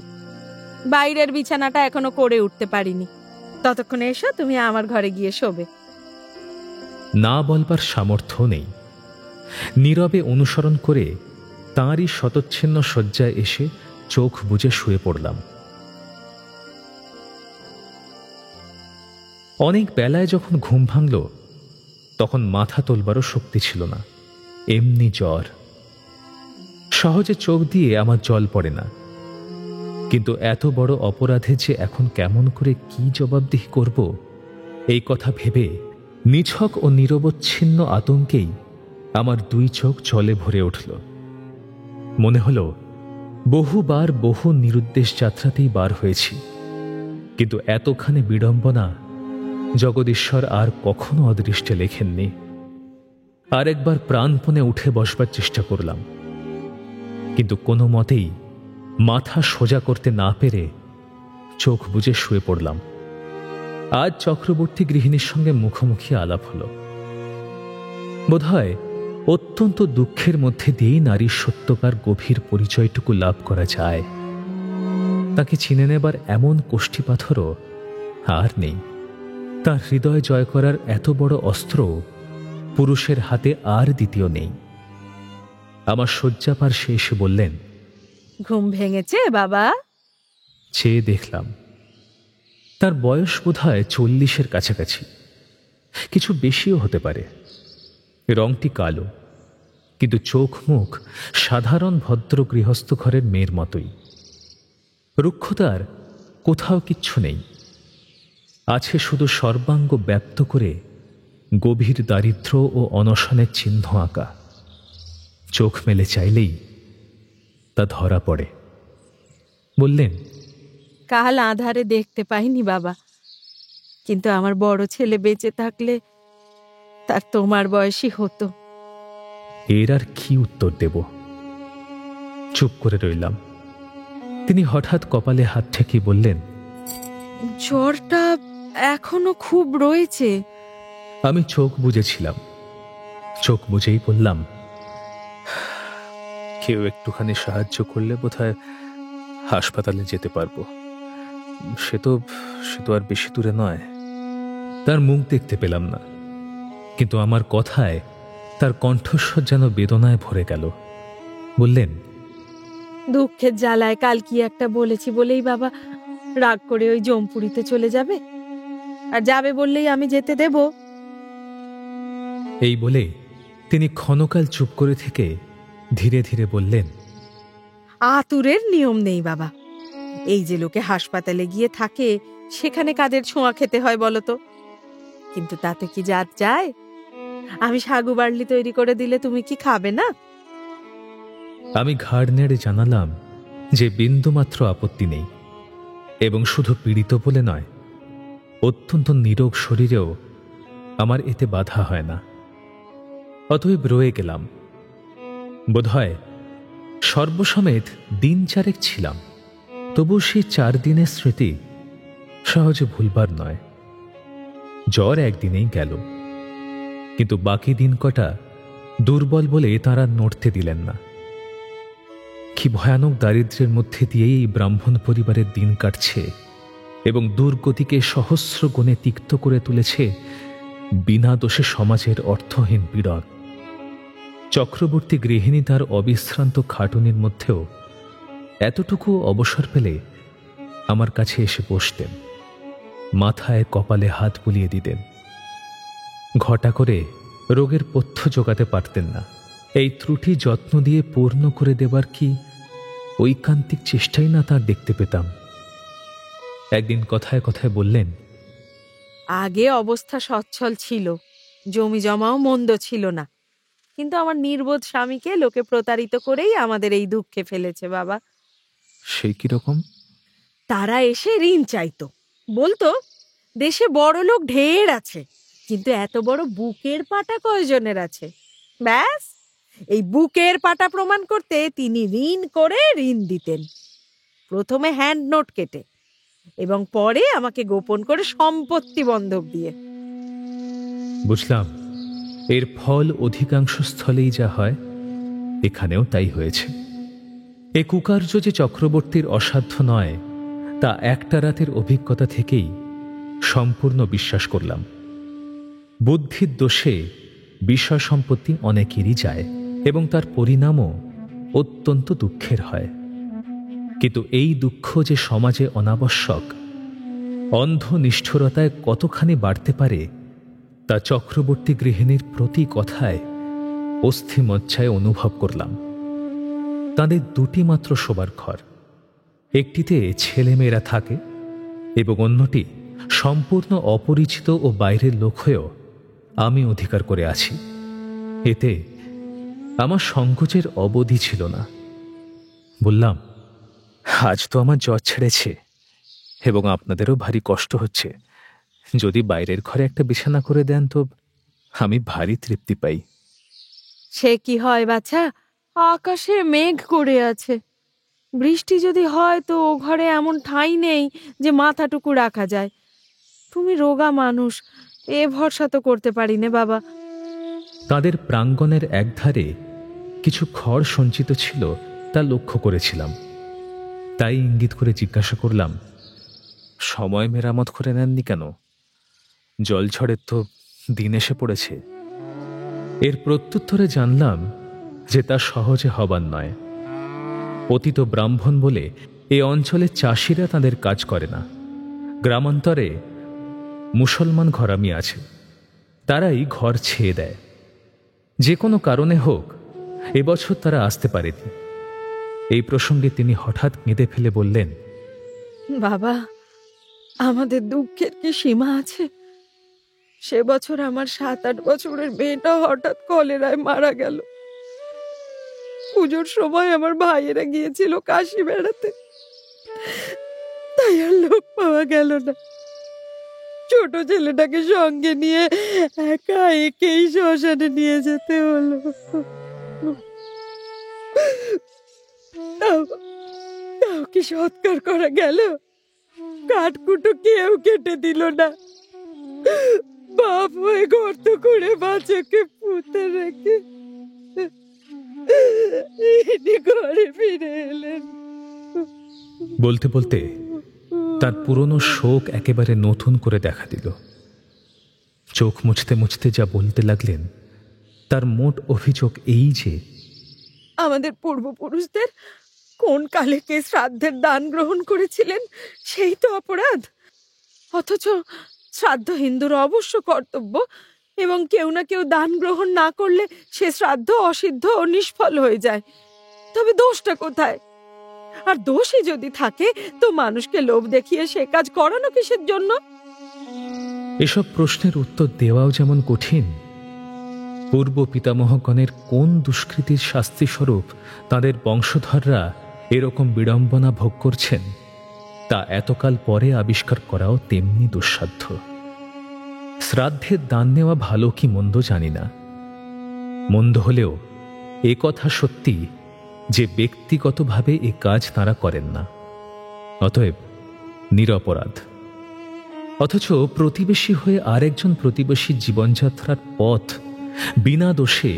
বাইরের বিছানাটা এখনো করে উঠতে পারিনি। ততক্ষণে এসো, তুমি আমার ঘরে গিয়ে শোবে। না বলবার সামর্থ্য নেই। নীরবে অনুসরণ করে তাঁরই শতচ্ছিন্ন শয্যায় এসে চোখ বুজে শুয়ে পড়লাম। অনেক বেলায় যখন ঘুম ভাঙল তখন মাথা তোলবারও শক্তি ছিল না, এমনি জ্বর। সহজে চোখ দিয়ে আমার জল পড়ে না, কিন্তু এত বড় অপরাধে যে এখন কেমন করে কি জবাবদিহি করব এই কথা ভেবে নিছক ও নিরবচ্ছিন্ন আতঙ্কেই আমার দুই চোখ জলে ভরে উঠল। মনে হল বহুবার বহু নিরুদ্দেশ যাত্রাতেই বার হয়েছি, কিন্তু এতখানি বিড়ম্বনা জগদীশ্বর আর কখনো অদৃষ্টে লেখেননি। আরেকবার প্রাণপণে উঠে বসবার চেষ্টা করলাম, কিন্তু কোনো মতেই মাথা সোজা করতে না পেরে চোখ বুজে শুয়ে পড়লাম। আজ চক্রবর্তী গৃহিণীর সঙ্গে মুখোমুখি আলাপ হল। বোধহয় অত্যন্ত দুঃখের মধ্যে দিয়েই নারীর সত্যকার গভীর পরিচয়টুকু লাভ করা যায়। তাকে চিনে নেবার এমন কোষ্ঠীপাথরও আর নেই। তার হৃদয় জয় করার এত বড় অস্ত্র পুরুষের হাতে আর দ্বিতীয় নেই। আমার শয্যাপার সে এসে বললেন, ঘুম ভেঙেছে বাবা? চেয়ে দেখলাম তার বয়স বোধহয় 40-এর কাছাকাছি, কিছু বেশিও হতে পারে। রংটি কালো, কিন্তু চোখ মুখ সাধারণ ভদ্র গৃহস্থ ঘরের মেয়ের মতোই। রুক্ষতার কোথাও কিচ্ছু নেই, আছে শুধু সর্বাঙ্গ ব্যপ্ত করে গভীর দারিদ্র্য ও অনশনের চিহ্ন আঁকা। চোখ মেলে চাইলেই তা ধরা পড়ে। বললেন, কাল আঁধারে দেখতে পাইনি বাবা, কিন্তু আমার বড় ছেলে বেঁচে থাকলে তার তোমার বয়সী হতো। এর আর কি উত্তর দেব? চুপ করে রইলাম। তিনি হঠাৎ কপালে হাত ঠেকিয়ে বললেন, জ্বরটা এখনো খুব রয়েছে। আমি চোখ বুজেছিলাম। চোখ বুঝেই বললাম, কেউ একটুখানি সাহায্য করলে বোধহয় হাসপাতালে যেতে পারবো। সে তো আর বেশি দূরে নয়। তার মুখ দেখতে পেলাম না, কিন্তু আমার কথায় তার কণ্ঠস্বর যেন বেদনায় ভরে গেল। বললেন, দুঃখের জ্বালায় কাল কি একটা বলেছি বলেই বাবা রাগ করে ওই জমপুরিতে চলে যাবে? আর যাবে বললেই আমি যেতে দেব? এই বলে তিনি ক্ষণকাল চুপ করে থেকে ধীরে ধীরে বললেন, আতুরের নিয়ম নেই বাবা। এই যে লোকে হাসপাতালে গিয়ে থাকে সেখানে কাদের ছোঁয়া খেতে হয় বলতো? কিন্তু তাতে কি জাত যায়? আমি সাগু বার্লি তৈরি করে দিলে তুমি কি খাবে না? আমি ঘাড় নেড়ে জানালাম যে বিন্দুমাত্র আপত্তি নেই, এবং শুধু পীড়িত বলে নয়, অত্যন্ত নিরোগ শরীরেও আমার এতে বাধা হয় না। অতএব রয়ে গেলাম। বোধহয় সর্বসমেত দিন 4 ছিলাম, তবু সেই 4 দিনের স্মৃতি সহজে ভুলবার নয়। জ্বর একদিনেই গেল, কিন্তু বাকি দিন কটা দুর্বল বলে তাঁরা নড়তে দিলেন না। কি কি ভয়ানক দারিদ্র্যের মধ্যে দিয়েই এই ব্রাহ্মণ পরিবারের দিন কাটছে এবং দুর্গতিকে সহস্র গুণে তিক্ত করে তুলেছে বিনা দোষে সমাজের অর্থহীন পীড়ন। চক্রবর্তী গৃহিণী তার অবিশ্রান্ত খাটুনির মধ্যেও এতটুকু অবসর পেলে আমার কাছে এসে বসতেন, মাথায় কপালে হাত বুলিয়ে দিতেন। ঘটা করে রোগের পথ্য জোগাতে পারতেন না, এই ত্রুটি যত্ন দিয়ে পূর্ণ করে দেবার কি ঐকান্তিক চেষ্টাই না তার দেখতে পেতাম। একদিন কথায় কথায় বললেন, আগে অবস্থা সচ্ছল ছিল, জমি জমাও মন্দ ছিল না, কিন্তু আমার নির্বোধ স্বামীকে লোকে প্রতারিত করেই আমাদের এই দুঃখে ফেলেছে বাবা। সেই কিরকম? তারা এসে ঋণ চাইতো, বলতো দেশে বড় লোক ঢের আছে, কিন্তু এত বড় বুকের পাটা কয়জনের আছে। ব্যাস এই বুকের পাটা প্রমাণ করতে তিনি ঋণ করে ঋণ দিতেন, প্রথমে হ্যান্ড নোট কেটে এবং পরে আমাকে গোপন করে সম্পত্তি বন্ধক দিয়ে। বুঝলাম, এর ফল অধিকাংশ স্থলেই যা হয় এখানেও তাই হয়েছে। এ কুকার্য যে চক্রবর্তীর অসাধ্য নয় তা একটা রাতের অভিজ্ঞতা থেকেই সম্পূর্ণ বিশ্বাস করলাম। বুদ্ধির দোষে বিষয় সম্পত্তি অনেকেরই যায় এবং তার পরিণামও অত্যন্ত দুঃখের হয়, কিন্তু এই দুঃখ যে সমাজে অনাবশ্যক, অন্ধ নিষ্ঠুরতায় কতখানি বাড়তে পারে তা চক্রবর্তী গৃহিণীর প্রতি কথায় অস্থিমজ্জায় অনুভব করলাম। তাদের দুটি মাত্র শোবার ঘর, একটিতে ছেলেমেয়েরা থাকে এবং অন্যটি সম্পূর্ণ অপরিচিত ও বাইরের লোক হয়েও আমি অধিকার করে আছি। এতে আমার সংকোচের অবধি ছিল না। বললাম, আজ তো আমার জ্বর ছেড়েছে এবং আপনাদেরও ভারী কষ্ট হচ্ছে, যদি বাইরের ঘরে একটা বিছানা করে দেন তো আমি ভারী তৃপ্তি পাই। সে কি হয় বাছা, আকাশে মেঘ করে আছে, বৃষ্টি যদি হয় তো ও ঘরে এমন ঠাঁই নেই যে মাথাটুকু রাখা যায়। তুমি রোগা মানুষ, এ ভরসা তো করতে পারি নে বাবা। তাদের প্রাঙ্গণের একধারে কিছু খড় সঞ্চিত ছিল তা লক্ষ্য করেছিলাম, তাই ইঙ্গিত করে জিজ্ঞাসা করলাম, সময় মেরামত করে নেননি কেন? জলঝড়ের তো দিন এসে পড়েছে। এর প্রত্যুত্তরে জানলাম যে তা সহজে হবার নয়। পতিত ব্রাহ্মণ বলে এ অঞ্চলে চাষিরা তাদের কাজ করে না, গ্রামান্তরে মুসলমান ঘরামি আছে, তারাই ঘর ছেয়ে দেয়। যে কোনো কারণে হোক এবছর তারা আসতে পারেনি। এই প্রসঙ্গে তিনি হঠাৎ কেঁদে ফেলে বললেন, বাবা, আমাদের দুঃখের কি সীমা আছে? সে বছর আমার 7-8 বছরের মেয়েটা হঠাৎ কলেরায় মারা গেল। পুজোর সময় আমার ভাইয়েরা গিয়েছিল কাশি বেড়াতে, তাই আর লোক পাওয়া গেল না। ছোট ছেলেটাকে সঙ্গে নিয়ে একা একেই শ্মশানে নিয়ে যেতে হলো। তাও কি সৎকার করা গেল? কাঠকুটো কেউ কেটে দিল না। বাপ হয়ে গর্ত করে বাচ্চাকে পুঁতে রেখে ঘরে ফিরে এলেন। বলতে বলতে তার পুরনো শোক একেবারে নতুন করে দেখা দিল। চোখ মুছতে মুছতে যা বলতে লাগলেন তার মোট অভিযোগ এই যে, আমাদের পূর্বপুরুষদের কোন কালে কে শ্রাদ্ধের দান গ্রহণ করেছিলেন সেই তো অপরাধ, অথচ শ্রাদ্ধ হিন্দুর অবশ্য কর্তব্য এবং কেউ না কেউ দান গ্রহণ না করলে সে শ্রাদ্ধ অসিদ্ধ ও নিষ্ফল হয়ে যায়। তবে দোষটা কোথায়? আর দোষই যদি থাকে তো মানুষকে লোভ দেখিয়ে সে কাজ করানো কিসের জন্য? এসব প্রশ্নের উত্তর দেওয়াও যেমন কঠিন, পূর্ব পিতামহগণের কোন দুষ্কৃতির শাস্তি স্বরূপ তাদের বংশধররা এরকম বিড়ম্বনা ভোগ করছেন তা এতকাল পরে আবিষ্কার করাও তেমনি দুঃসাধ্য। শ্রাদ্ধের দান নেওয়া ভালো কি মন্দ জানি না, মন্দ হলেও এ কথা সত্যি যে ব্যক্তিগতভাবে এ কাজ তারা করেন না, অতএব নিরপরাধ। অথচ প্রতিবেশী হয়ে আরেকজন প্রতিবেশীর জীবনযাত্রার পথ বিনা দোষে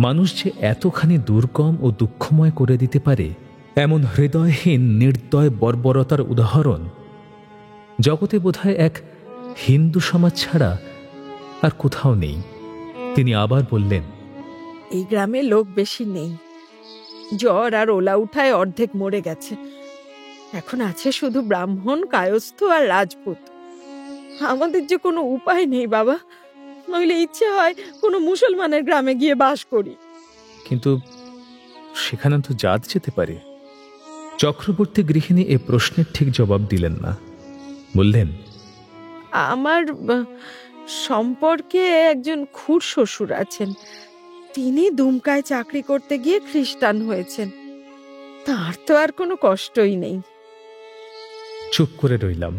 মানুষ যে এতখানি দুর্গম ও দুঃখময় করে দিতে পারে এমন হৃদয়হীন নির্দয় বর্বরতার উদাহরণ জগতে বোধহয় এক হিন্দু সমাজ ছাড়া আর কোথাও নেই। তিনি আবার বললেন, এই গ্রামে লোক বেশি নেই। জ্বর আর ওলা উঠায় অর্ধেক মরে গেছে। এখন আছে শুধু ব্রাহ্মণ, কায়স্থ আর রাজপুত। আমাদের যে কোনো উপায় নেই বাবা, নইলে ইচ্ছে হয় কোনো মুসলমানের গ্রামে গিয়ে বাস করি। কিন্তু সেখানে তো জাত যেতে পারে। চক্রবর্তী গৃহিণী এ প্রশ্নের ঠিক জবাব দিলেন না। বললেন, আমার সম্পর্কে একজন খুড় শ্বশুর আছেন, তিনি দুমকায় চাকরি করতে গিয়ে খ্রিস্টান হয়েছেন। তার তো আর কোনো কষ্টই নেই। চুপ করে রইলাম।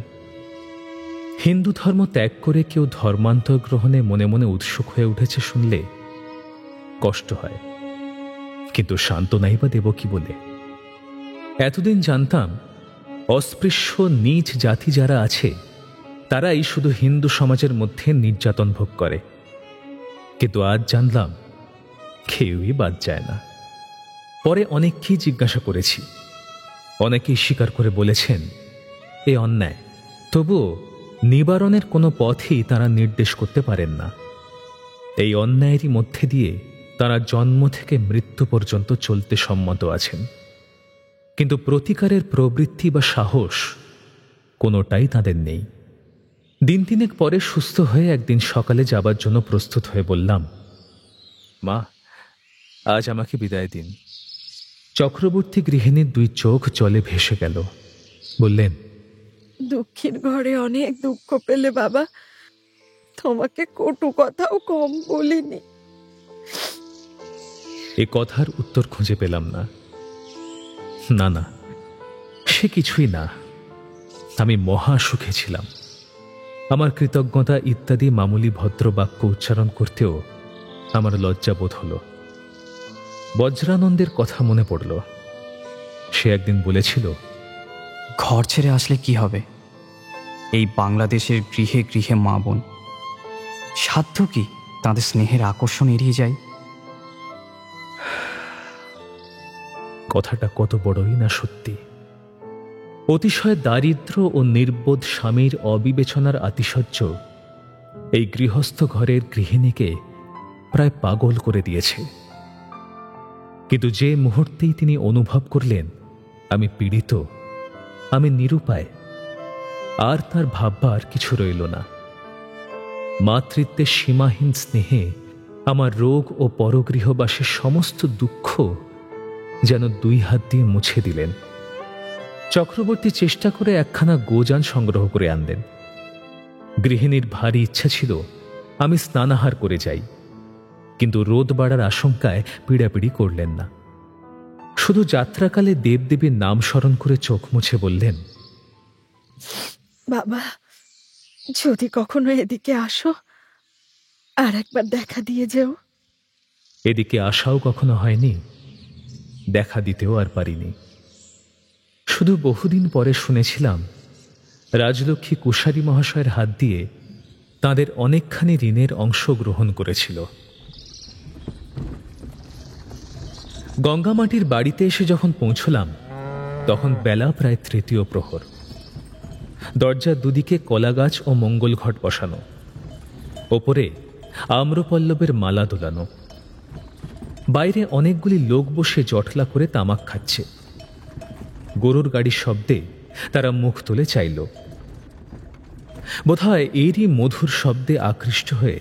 হিন্দু ধর্ম ত্যাগ করে কেউ ধর্মান্তর গ্রহণে মনে মনে উৎসুক হয়ে উঠেছে শুনলে কষ্ট হয়, কিন্তু সান্ত্বনাই বা দেব কি বলে। এতদিন জানতাম অস্পৃশ্য নীচ জাতি যারা আছে তারাই শুধু হিন্দু সমাজের মধ্যে নির্যাতন ভোগ করে, কিন্তু আজ জানলাম কেউই বাদ যায় না। পরে অনেককেই জিজ্ঞাসা করেছি, অনেকেই স্বীকার করে বলেছেন এ অন্যায়, তবুও নিবারণের কোনো পথই তারা নির্দেশ করতে পারেন না। এই অন্যায়েরই মধ্যে দিয়ে তারা জন্ম থেকে মৃত্যু পর্যন্ত চলতে সম্মত আছেন, কিন্তু প্রতিকারের প্রবৃত্তি বা সাহস কোনোটাই তাদের নেই। দিন তিনেক পরে সুস্থ হয়ে একদিন সকালে যাবার জন্য প্রস্তুত হয়ে বললাম, মা, আজ আমাকে বিদায় দিন। চক্রবর্তী গৃহিণীর দুই চোখ জলে ভেসে গেল। বললেন, দুঃখীর ঘরে অনেক দুঃখ পেলে বাবা, তোমাকে কটু কথাও কম বলিনি। এ কথার উত্তর খুঁজে পেলাম না। না না, সে কিছুই না। আমি মহা সুখে ছিলাম। আমার কৃতজ্ঞতা ইত্যাদি মামুলি ভদ্র বাক্য উচ্চারণ করতেও আমার লজ্জা বোধ হল। বজ্রানন্দের কথা মনে পড়ল। সে একদিন বলেছিল, ঘর ছেড়ে আসলে কি হবে? এই বাংলাদেশের গৃহে গৃহে মা বোন, সাধ্য কি তাদের স্নেহের আকর্ষণ এড়িয়ে যায়? কথাটা কত বড়ই না সত্যি। অতিশয় দারিদ্র ও নির্বোধ স্বামীর অবিবেচনার আতিশয্য এই গৃহস্থ ঘরের গৃহিণীকে প্রায় পাগল করে দিয়েছে। কিন্তু যে মুহূর্তেই তিনি অনুভব করলেন আমি পীড়িত, আমি নিরুপায়, আর তার ভাববার কিছু রইল না। মাতৃত্বের সীমাহীন স্নেহে আমার রোগ ও পরগৃহবাসের সমস্ত দুঃখ যেন দুই হাত দিয়ে মুছে দিলেন। চক্রবর্তী চেষ্টা করে একখানা গোযান সংগ্রহ করে আনলেন। গৃহিণীর ভারী ইচ্ছা ছিল আমি স্নানাহার করে যাই, কিন্তু রোদ বাড়ার আশঙ্কায় পীড়াপিড়ি করলেন না। শুধু যাত্রাকালে দেবদেবীর নাম স্মরণ করে চোখ মুছে বললেন, বাবা, যদি কখনো এদিকে আসো, আর একবার দেখা দিয়ে যেও। এদিকে আসাও কখনো হয়নি, দেখা দিতেও আর পারিনি। শুধু বহুদিন পরে শুনেছিলাম রাজলক্ষ্মী কুশারী মহাশয়ের হাত দিয়ে তাদের অনেকখানি ঋণের অংশ গ্রহণ করেছিল। গঙ্গামাটির বাড়িতে এসে যখন পৌঁছলাম তখন বেলা প্রায় তৃতীয় প্রহর। দরজার দুদিকে কলাগাছ ও মঙ্গল ঘট বসানো, ওপরে আম্রপল্লবের মালা দোলানো। বাইরে অনেকগুলি লোক বসে জটলা করে তামাক খাচ্ছে। গরুর গাড়ির শব্দে তারা মুখ তুলে চাইল। বোধহয় এরই মধুর শব্দে আকৃষ্ট হয়ে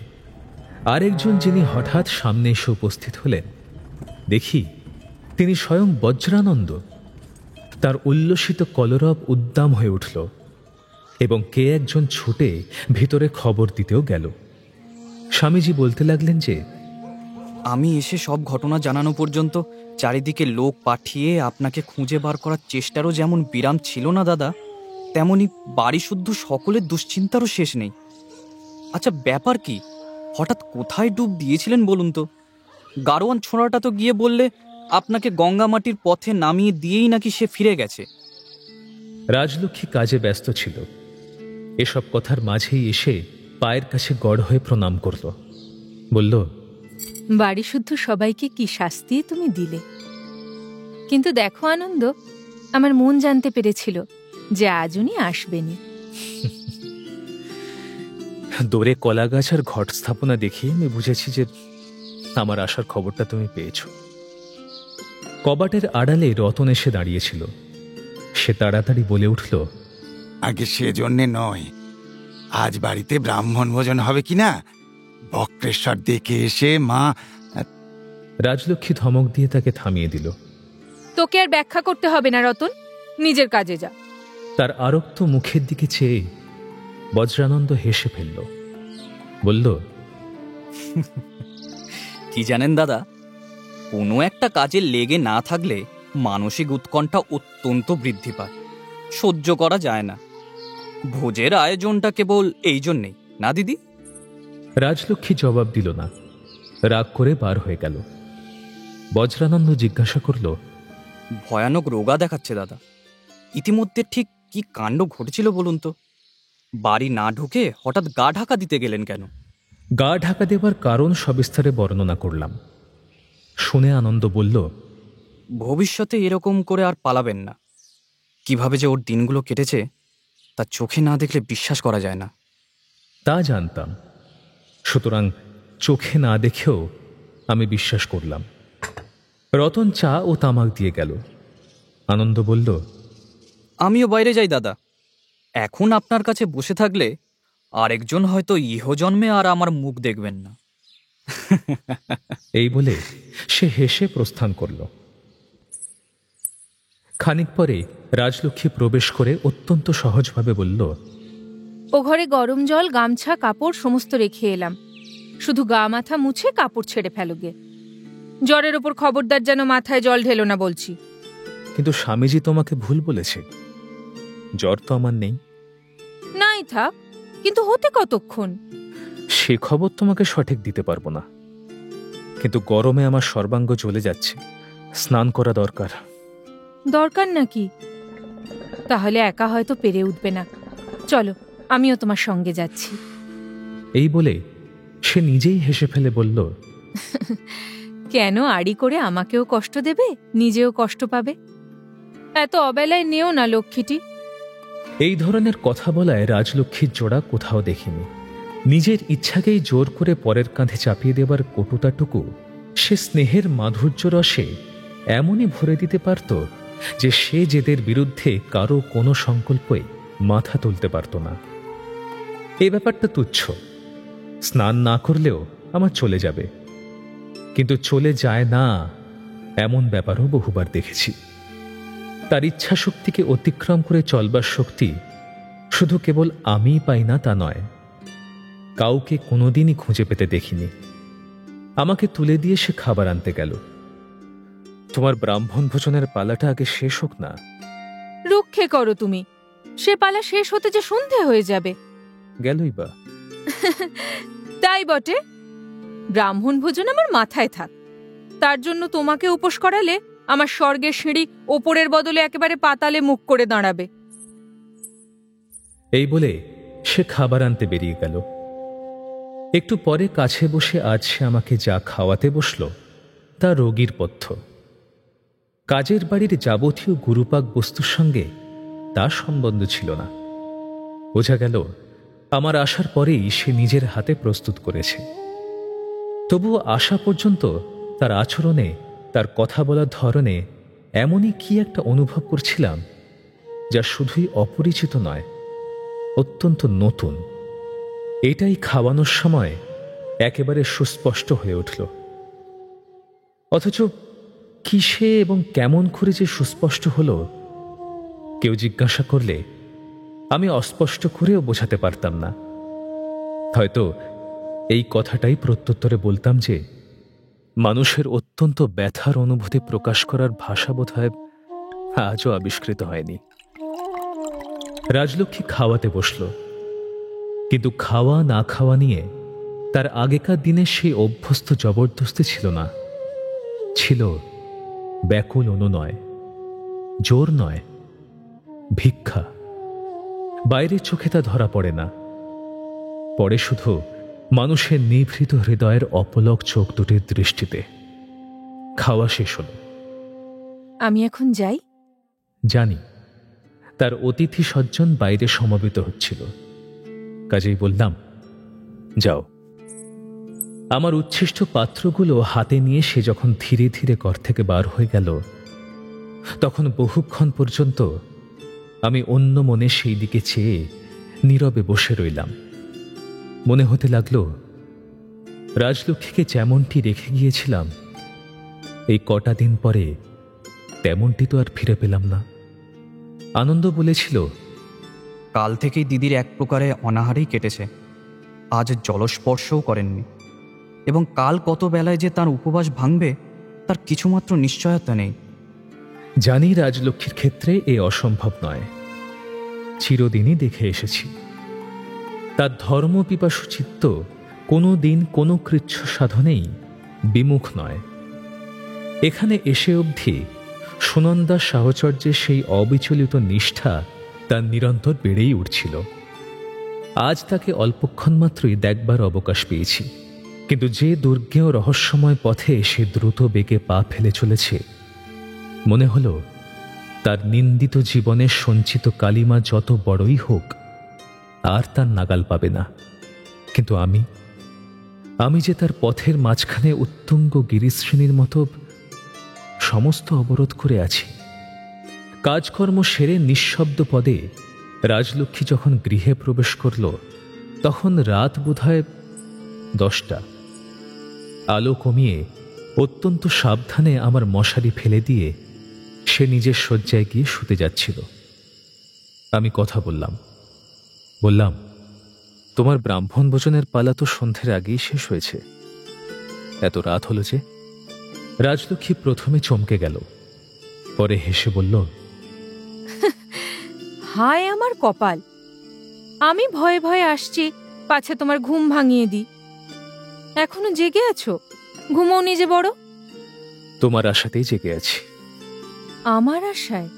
আরেকজন যিনি হঠাৎ সামনে এসে উপস্থিত হলেন, দেখি তিনি স্বয়ং বজ্রানন্দ। তার উল্লসিত কলরব উদ্দাম হয়ে উঠল এবং কে একজন ছুটে ভিতরে খবর দিতেও গেল। স্বামীজি বলতে লাগলেন যে, আমি এসে সব ঘটনা জানানো পর্যন্ত চারিদিকে লোক পাঠিয়ে আপনাকে খুঁজে বার করার চেষ্টারও যেমন বিরাম ছিল না দাদা, তেমনি বাড়ি শুদ্ধ সকলের দুশ্চিন্তারও শেষ নেই। আচ্ছা, ব্যাপার কি? হঠাৎ কোথায় ডুব দিয়েছিলেন বলুন তো? গারোয়ান ছোঁড়াটা তো গিয়ে বললে আপনাকে গঙ্গামাটির পথে নামিয়ে দিয়েই নাকি সে ফিরে গেছে। রাজলক্ষ্মী কাজে ব্যস্ত ছিল। এসব কথার মাঝেই এসে পায়ের কাছে গড় হয়ে প্রণাম করল। বলল, বাড়ি শুদ্ধ সবাইকে কি শাস্তি তুমি দিলে? কিন্তু দেখো আনন্দ, আমার মন জানতে পেরেছিল যে আজ উনি আসবেনি। দূরে কলা গাছ আর ঘট স্থাপনা দেখিয়ে আমি বুঝেছি যে আমার আসার খবরটা তুমি পেয়েছ। কবাটের আড়ালে রতন এসে দাঁড়িয়েছিল। সে তাড়াতাড়ি বলে উঠল, আগে সেজন্যে নয়, আজ বাড়িতে ব্রাহ্মণ ভোজন হবে কিনা বক্রেশ্বর দেখে এসে মা। রাজলক্ষ্মী ধমক দিয়ে তাকে থামিয়ে দিল। তোকে আর ব্যাখ্যা করতে হবে না রতন, নিজের কাজে যা। তার আরক্ত মুখের দিকে চেয়ে বজ্রানন্দ হেসে ফেলল, বলল, কি জানেন দাদা, কোনো একটা কাজে লেগে না থাকলে মানসিক উৎকণ্ঠা অত্যন্ত বৃদ্ধি পায়, সহ্য করা যায় না। ভোজের আয়োজনটা কেবল এই জন্যেই না দিদি? রাজলক্ষ্মী জবাব দিল না, রাগ করে বার হয়ে গেল। বজ্রানন্দ জিজ্ঞাসা করল, ভয়ানক রোগা দেখাচ্ছে দাদা। ইতিমধ্যে ঠিক কি কাণ্ড ঘটেছিল বলুন তো? বাড়ি না ঢুকে হঠাৎ গা ঢাকা দিতে গেলেন কেন? গা ঢাকা দেবার কারণ সবিস্তারে বর্ণনা করলাম। শুনে আনন্দ বলল, ভবিষ্যতে এরকম করে আর পালাবেন না। কিভাবে যে ওর দিনগুলো কেটেছে তা চোখে না দেখলে বিশ্বাস করা যায় না। তা জানতাম, সুতরাং চোখে না দেখেও আমি বিশ্বাস করলাম। রতন চা ও তামাক দিয়ে গেল। আনন্দ বলল, আমিও বাইরে যাই দাদা। এখন আপনার কাছে বসে থাকলে আরেকজন হয়তো ইহজন্মে আর আমার মুখ দেখবেন না। এই বলে সে হেসে প্রস্থান করল। খানিক পরে রাজলক্ষ্মী প্রবেশ করে অত্যন্ত সহজভাবে বলল, ও ঘরে গরম জল, গামছা, কাপড় সমস্ত রেখে এলাম। শুধু গা মাথা মুছে কাপড় ছেড়ে ফেলোগে। জ্বরের ওপর খবরদার যেন মাথায় জল ঢেলো না বলছি। কিন্তু স্বামীজি তোমাকে ভুল বলেছে, জ্বর তো আমার নেই। নাই থাক, কিন্তু হতে কতক্ষণ? সে খবর তোমাকে সঠিক দিতে পারবো না, কিন্তু গরমে আমার সর্বাঙ্গ জ্বলে যাচ্ছে, স্নান করা দরকার। দরকার নাকি? তাহলে একা হয়তো পেরে উঠবে না, চলো আমিও তোমার সঙ্গে যাচ্ছি। এই বলে সে নিজেই হেসে ফেলে বলল, কেন আড়ি করে আমাকেও কষ্ট দেবে, নিজেও কষ্ট পাবে? এত অবেলায় নেও না লক্ষ্মীটি। এই ধরনের কথা বলায় রাজলক্ষ্মীর জোড়া কোথাও দেখিনি। নিজের ইচ্ছাকেই জোর করে পরের কাঁধে চাপিয়ে দেবার কটুতাটুকু সে স্নেহের মাধুর্য রসে এমনই ভরে দিতে পারত যে সে জেদের বিরুদ্ধে কারো কোনো সংকল্পই মাথা তুলতে পারত না। এই ব্যাপারটা তুচ্ছ, স্নান না করলেও আমার চলে যাবে, কিন্তু চলে যায় না এমন ব্যাপারও বহুবার দেখেছি। তার ইচ্ছা শক্তিকে অতিক্রম করে চলবার শক্তি শুধু কেবল আমিই পাই না তা নয়, কাউকে কোনোদিনই খুঁজে পেতে দেখিনি। আমাকে তুলে দিয়ে সে খাবার আনতে গেল। তোমার ব্রাহ্মণ ভোজনের পালাটা আগে শেষ হোক না। রক্ষে করো তুমি, সে পালা শেষ হতে যে সন্ধে হয়ে যাবে। গেলই বা। তাই বটে, ব্রাহ্মণ ভোজন আমার মাথায় থাক। তার জন্য তোমাকে উপোস করালে আমার স্বর্গের সিঁড়ি ওপরের বদলে একেবারে পাতালে মুখ করে দাঁড়াবে। এই বলে সে খাবার আনতে বেরিয়ে গেল। একটু পরে কাছে বসে আজ সে আমাকে যা খাওয়াতে বসল তা রোগীর পথ্য। কাজের বাড়ির যাবতীয় গুরুপাক বস্তুর সঙ্গে তার সম্বন্ধ ছিল না। বোঝা গেল আমার আসার পরেই সে নিজের হাতে প্রস্তুত করেছে। তবুও আসা পর্যন্ত তার আচরণে, তার কথা বলার ধরনে এমনই কি একটা অনুভব করছিলাম যা শুধুই অপরিচিত নয়, অত্যন্ত নতুন। এটাই খাওয়ানোর সময় একেবারে সুস্পষ্ট হয়ে উঠল। অথচ কিসে এবং কেমন করে যে সুস্পষ্ট হলো, কেউ জিজ্ঞাসা করলে আমি অস্পষ্ট করেও বোঝাতে পারতাম না। হয়তো এই কথাটাই প্রত্যুত্তরে বলতাম যে মানুষের অত্যন্ত ব্যথার অনুভূতি প্রকাশ করার ভাষা বোধহয় আজও আবিষ্কৃত হয়নি। রাজলক্ষ্মী খাওয়াতে বসল, কিন্তু খাওয়া না খাওয়া নিয়ে তার আগেকার দিনে সেই অভ্যস্ত জবরদস্তি ছিল না। ছিল ব্যাকুল অনুনয়, জোর নয়, ভিক্ষা। বাইরের চোখে তা ধরা পড়ে না, পড়ে শুধু মানুষের নিভৃত হৃদয়ের অপলক চোখ দুটির দৃষ্টিতে। খাওয়া শেষ হল। আমি এখন যাই? জানি তার অতিথি সজ্জন বাইরে সমবেত হচ্ছিল, কাজেই বললাম, যাও। আমার উচ্ছিষ্ট পাত্রগুলো হাতে নিয়ে সে যখন ধীরে ধীরে ঘর থেকে বার হয়ে গেল, তখন বহুক্ষণ পর্যন্ত আমি অন্য মনে সেই দিকে চেয়ে নীরবে বসে রইলাম। মনে হতে লাগলো রাজলক্ষ্মীকে যেমনটি রেখে গিয়েছিলাম, এই কটা দিন পরে তেমনটি তো আর ফিরে পেলাম না। আনন্দ বলেছিল, কাল থেকেই দিদির এক প্রকারে অনাহারেই কেটেছে, আজ জলস্পর্শও করেননি, এবং কাল কত বেলায় যে তার উপবাস ভাঙবে তার কিছুমাত্র নিশ্চয়তা নেই। জানি রাজলক্ষ্মীর ক্ষেত্রে এ অসম্ভব নয়, চিরদিনই দেখে এসেছি তার ধর্মপিপাসু চিত্ত কোনো দিন কোনো কৃচ্ছ সাধনেই বিমুখ নয়। এখানে এসে অবধি সুনন্দার সাহচর্যের সেই অবিচলিত নিষ্ঠা তার নিরন্তর বেড়েই উঠছিল। আজ তাকে অল্পক্ষণ মাত্রই দেখবার অবকাশ পেয়েছি, কিন্তু যে দুর্গেয় রহস্যময় পথে সে দ্রুত বেগে পা ফেলে চলেছে, মনে হল তার নিন্দিত জীবনের সঞ্চিত কালিমা যত বড়ই হোক আর তার নাগাল পাবে না। কিন্তু আমি যে তার পথের মাঝখানে উত্তুঙ্গ গিরিশ্রেণীর মতো সমস্ত অবরোধ করে আছি। কাজকর্ম সেরে নিঃশব্দ পদে রাজলক্ষ্মী যখন গৃহে প্রবেশ করল, তখন রাত বোধহয় 10টা। আলো কমিয়ে অত্যন্ত সাবধানে আমার মশারি ফেলে দিয়ে সে নিজের শয্যায় গিয়ে শুতে যাচ্ছিল। আমি কথা বললাম, তোমার ব্রাহ্মণ ভোজনের পালা তো সন্ধ্যের আগেই শেষ হয়েছে, এত রাত হলো যে? রাজলক্ষ্মী প্রথমে চমকে গেল, পরে হেসে বলল, হায় আমার কপাল, আমি ভয়ে ভয়ে আসছি পাছে তোমার ঘুম ভাঙিয়ে দিই। এখনো জেগে আছো? ঘুমোওনি যে বড়? তোমার আশাতেই জেগে আছি। আমার আশায়?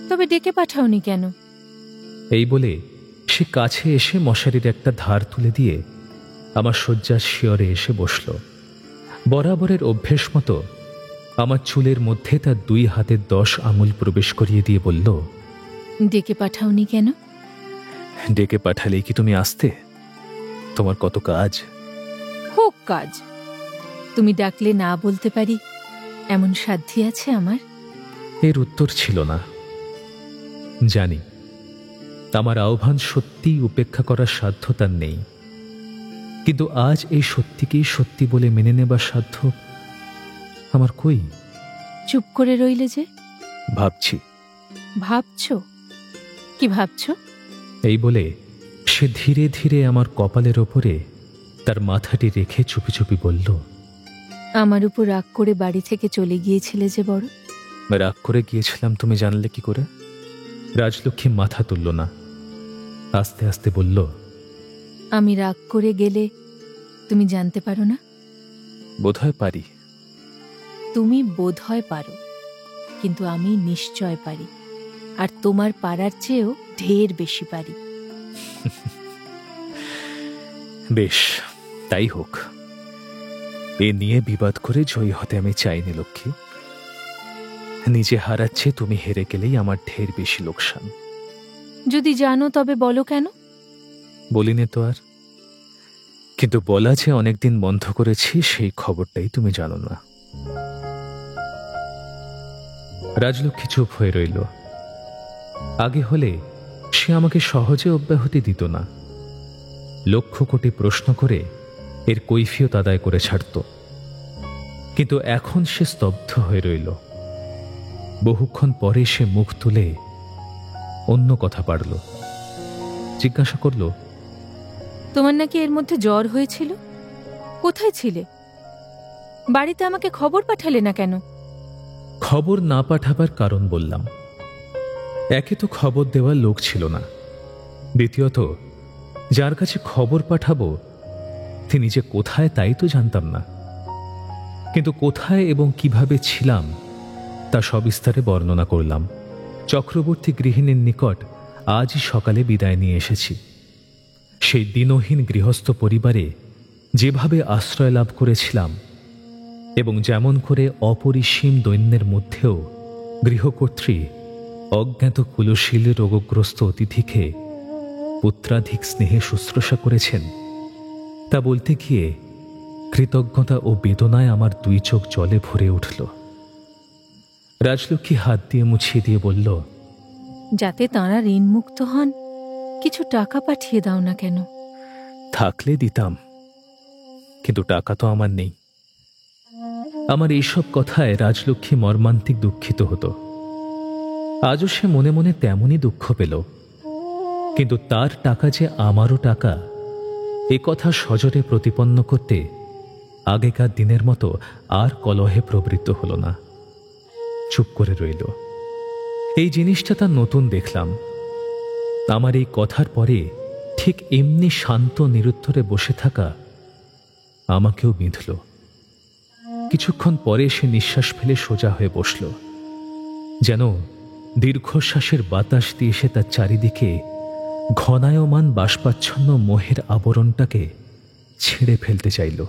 তবে ডেকে পাঠাওনি কেন? এই বলে সে কাছে এসে মশারির একটা ধার তুলে দিয়ে আমার শয্যার শিয়রে এসে বসল। বরাবরের অভ্যেস মতো আমার চুলের মধ্যে তার 2 হাতের 10 আঙুল প্রবেশ করিয়ে দিয়ে বলল, ডেকে পাঠাওনি কেন? ডেকে পাঠালেই কি তুমি আসতে? তোমার কত কাজ। হোক কাজ, তুমি ডাকলে না বলতে পারি এমন সাধ্যি আছে আমার? এর উত্তর ছিল না। জানি আমার আহ্বান সত্যিই উপেক্ষা করার সাধ্য তার নেই, কিন্তু আজ এই সত্যিকেই সত্যি বলে মেনে নেবার সাধ্য আমার কই। চুপ করে রইলে যে? ভাবছি। ভাবছো? কি ভাবছো? এই বলে সে ধীরে ধীরে আমার কপালের ওপরে তার মাথাটি রেখে চুপি চুপি বলল, আমার উপর রাগ করে বাড়ি থেকে চলে গিয়েছিলে যে বড়? রাগ করে গিয়েছিলাম তুমি জানলে কি করে? রাজলক্ষ্মী মাথা তুলল না, আস্তে আস্তে বলল, আমি রাগ করে গেলে তুমি জানতে পারো না? বোধহয় পারি। তুমি বোধহয় পারো, কিন্তু আমি নিশ্চয় পারি, আর তোমার পারার চেয়েও ঢের বেশি পারি। বেশ, তাই হোক। এ নিয়ে বিবাদ করে জয়ী হতে আমি চাইনি লক্ষ্মী। নিজে হারাচ্ছে তুমি হেরে গেলেই আমার ঢের বেশি লোকসান। যদি জানো তবে বলো কেন? বলিনি তো আর, কিন্তু বলা যে অনেকদিন বন্ধ করেছি সেই খবরটাই তুমি জানো না। রাজলক্ষ্মী চুপ হয়ে রইল। আগে হলে সে আমাকে সহজে অব্যাহতি দিত না, লক্ষ কোটি প্রশ্ন করে এর কৈফিয়ত আদায় করে ছাড়ত। কিন্তু এখন সে স্তব্ধ হয়ে রইল। বহুক্ষণ পরে সে মুখ তুলে অন্য কথা পারল। জিজ্ঞাসা করল, তোমার নাকি এর মধ্যে জ্বর হয়েছিল? কোথায় ছিলে? বাড়িতে আমাকে খবর পাঠালে না কেন? খবর না পাঠাবার কারণ বললাম। একে তো খবর দেওয়ার লোক ছিল না, দ্বিতীয়ত যার কাছে খবর পাঠাবো তিনি যে কোথায় তাই তো জানতাম না। কিন্তু কোথায় এবং কিভাবে ছিলাম তা সবিস্তারে বর্ণনা করলাম। চক্রবর্তী গৃহিণীর নিকট আজই সকালে বিদায় নিয়ে এসেছি। সেই দিনহীন গৃহস্থ পরিবারে যেভাবে আশ্রয় লাভ করেছিলাম এবং যেমন করে অপরিসীম দৈন্যের মধ্যেও গৃহকর্ত্রী অজ্ঞাত কুলশীল রোগগ্রস্ত অতিথিকে পুত্রাধিক স্নেহে শুশ্রূষা করেছেন, তা বলতে গিয়ে কৃতজ্ঞতা ও বেদনায় আমার 2 চোখ জলে ভরে উঠল। রাজলক্ষ্মী হাত দিয়ে মুছিয়ে দিয়ে বলল, যাতে তাঁরা ঋণমুক্ত হন, কিছু টাকা পাঠিয়ে দাও না কেন? থাকলে দিতাম, কিন্তু টাকা তো আমার নেই। আমার এইসব কথায় রাজলক্ষ্মী মর্মান্তিক দুঃখিত হতো। আজও সে মনে মনে তেমনই দুঃখ পেল, কিন্তু তার টাকা যে আমারও টাকা, এ কথা সজোরে প্রতিপন্ন করতে আগেকার দিনের মতো আর কলহে প্রবৃত্ত হল না। চুপ করে রইল। এই জিনিসটা তার নতুন দেখলাম। আমার এই কথার পরে ঠিক এমনি শান্ত নিরুত্তরে বসে থাকা আমাকেও বিঁধল। কিছুক্ষণ পরে সে নিঃশ্বাস ফেলে সোজা হয়ে বসল, যেন দীর্ঘশ্বাসের বাতাস দিয়ে সে তার চারিদিকে ঘনায়মান বাষ্পাচ্ছন্ন মোহের আবরণটাকে ছেড়ে ফেলতে চাইল।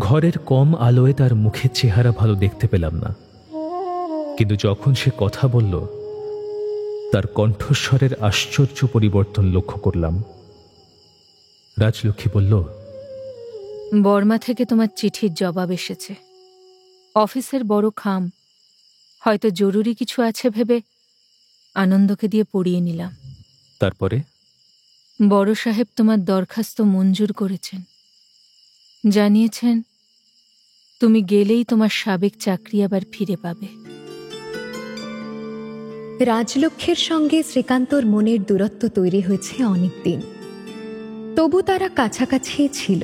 ঘরের কম আলোয় তার মুখের চেহারা ভালো দেখতে পেলাম না, কিন্তু যখন সে কথা বলল তার কণ্ঠস্বরের আশ্চর্য পরিবর্তন লক্ষ্য করলাম। রাজলক্ষ্মী বলল, বর্মা থেকে তোমার চিঠির জবাব এসেছে। অফিসের বড় খাম, হয়তো জরুরি কিছু আছে ভেবে আনন্দকে দিয়ে পড়িয়ে নিলাম। তারপরে? বড় সাহেব তোমার দরখাস্ত মঞ্জুর করেছেন, জানিয়েছেন তুমি গেলেই তোমার সাবেক চাকরি আবার ফিরে পাবে। রাজলক্ষ্মীর সঙ্গে শ্রীকান্তর মনের দূরত্ব তৈরি হয়েছে অনেক দিন, তবু তারা কাছাকাছি ছিল।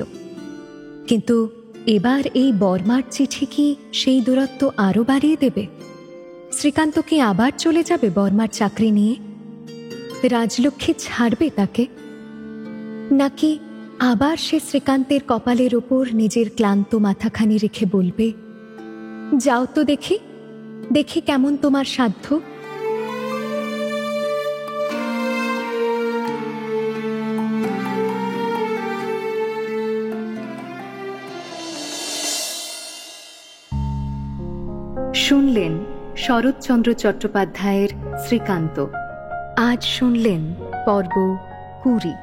কিন্তু এবার এই বর্মার চিঠি কি সেই দূরত্ব আরো বাড়িয়ে দেবে? শ্রীকান্ত কি আবার চলে যাবে বর্মার চাকরি নিয়ে? রাজলক্ষ্মী ছাড়বে তাকে, নাকি আবার সে শ্রীকান্তের কপালের ওপর নিজের ক্লান্ত মাথাখানি রেখে বলবে, যাও তো দেখি দেখি কেমন তোমার সাধ্য। শুনলেন শরৎচন্দ্র চট্টোপাধ্যায়ের শ্রীকান্ত। আজ শুনলেন পর্ব 20।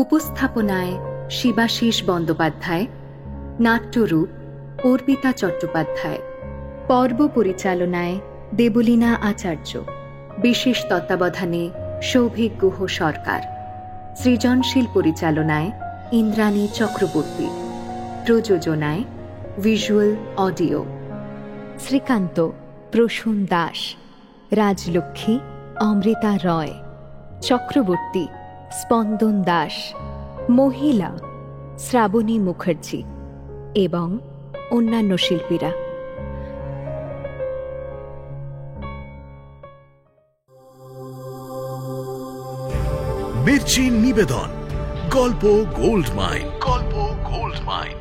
উপস্থাপনায় শিবাশিস বন্দ্যোপাধ্যায়, নাট্যরূপ অর্পিতা চট্টোপাধ্যায়, পর্ব পরিচালনায় দেবলীনা আচার্য, বিশেষ তত্ত্বাবধানে সৌভিক গুহ সরকার, সৃজনশীল পরিচালনায় ইন্দ্রাণী চক্রবর্তী, প্রযোজনায় ভিজুয়াল অডিও। শ্রীকান্ত প্রসূন দাস, রাজলক্ষ্মী অমৃতা রয়, চক্রবর্তী স্পন্দন দাস, মহিলা শ্রাবণী মুখার্জি এবং অন্যান্য শিল্পীরা। মির্চি নিবেদন, গল্প গোল্ড মাইন। গল্প গোল্ড মাইন।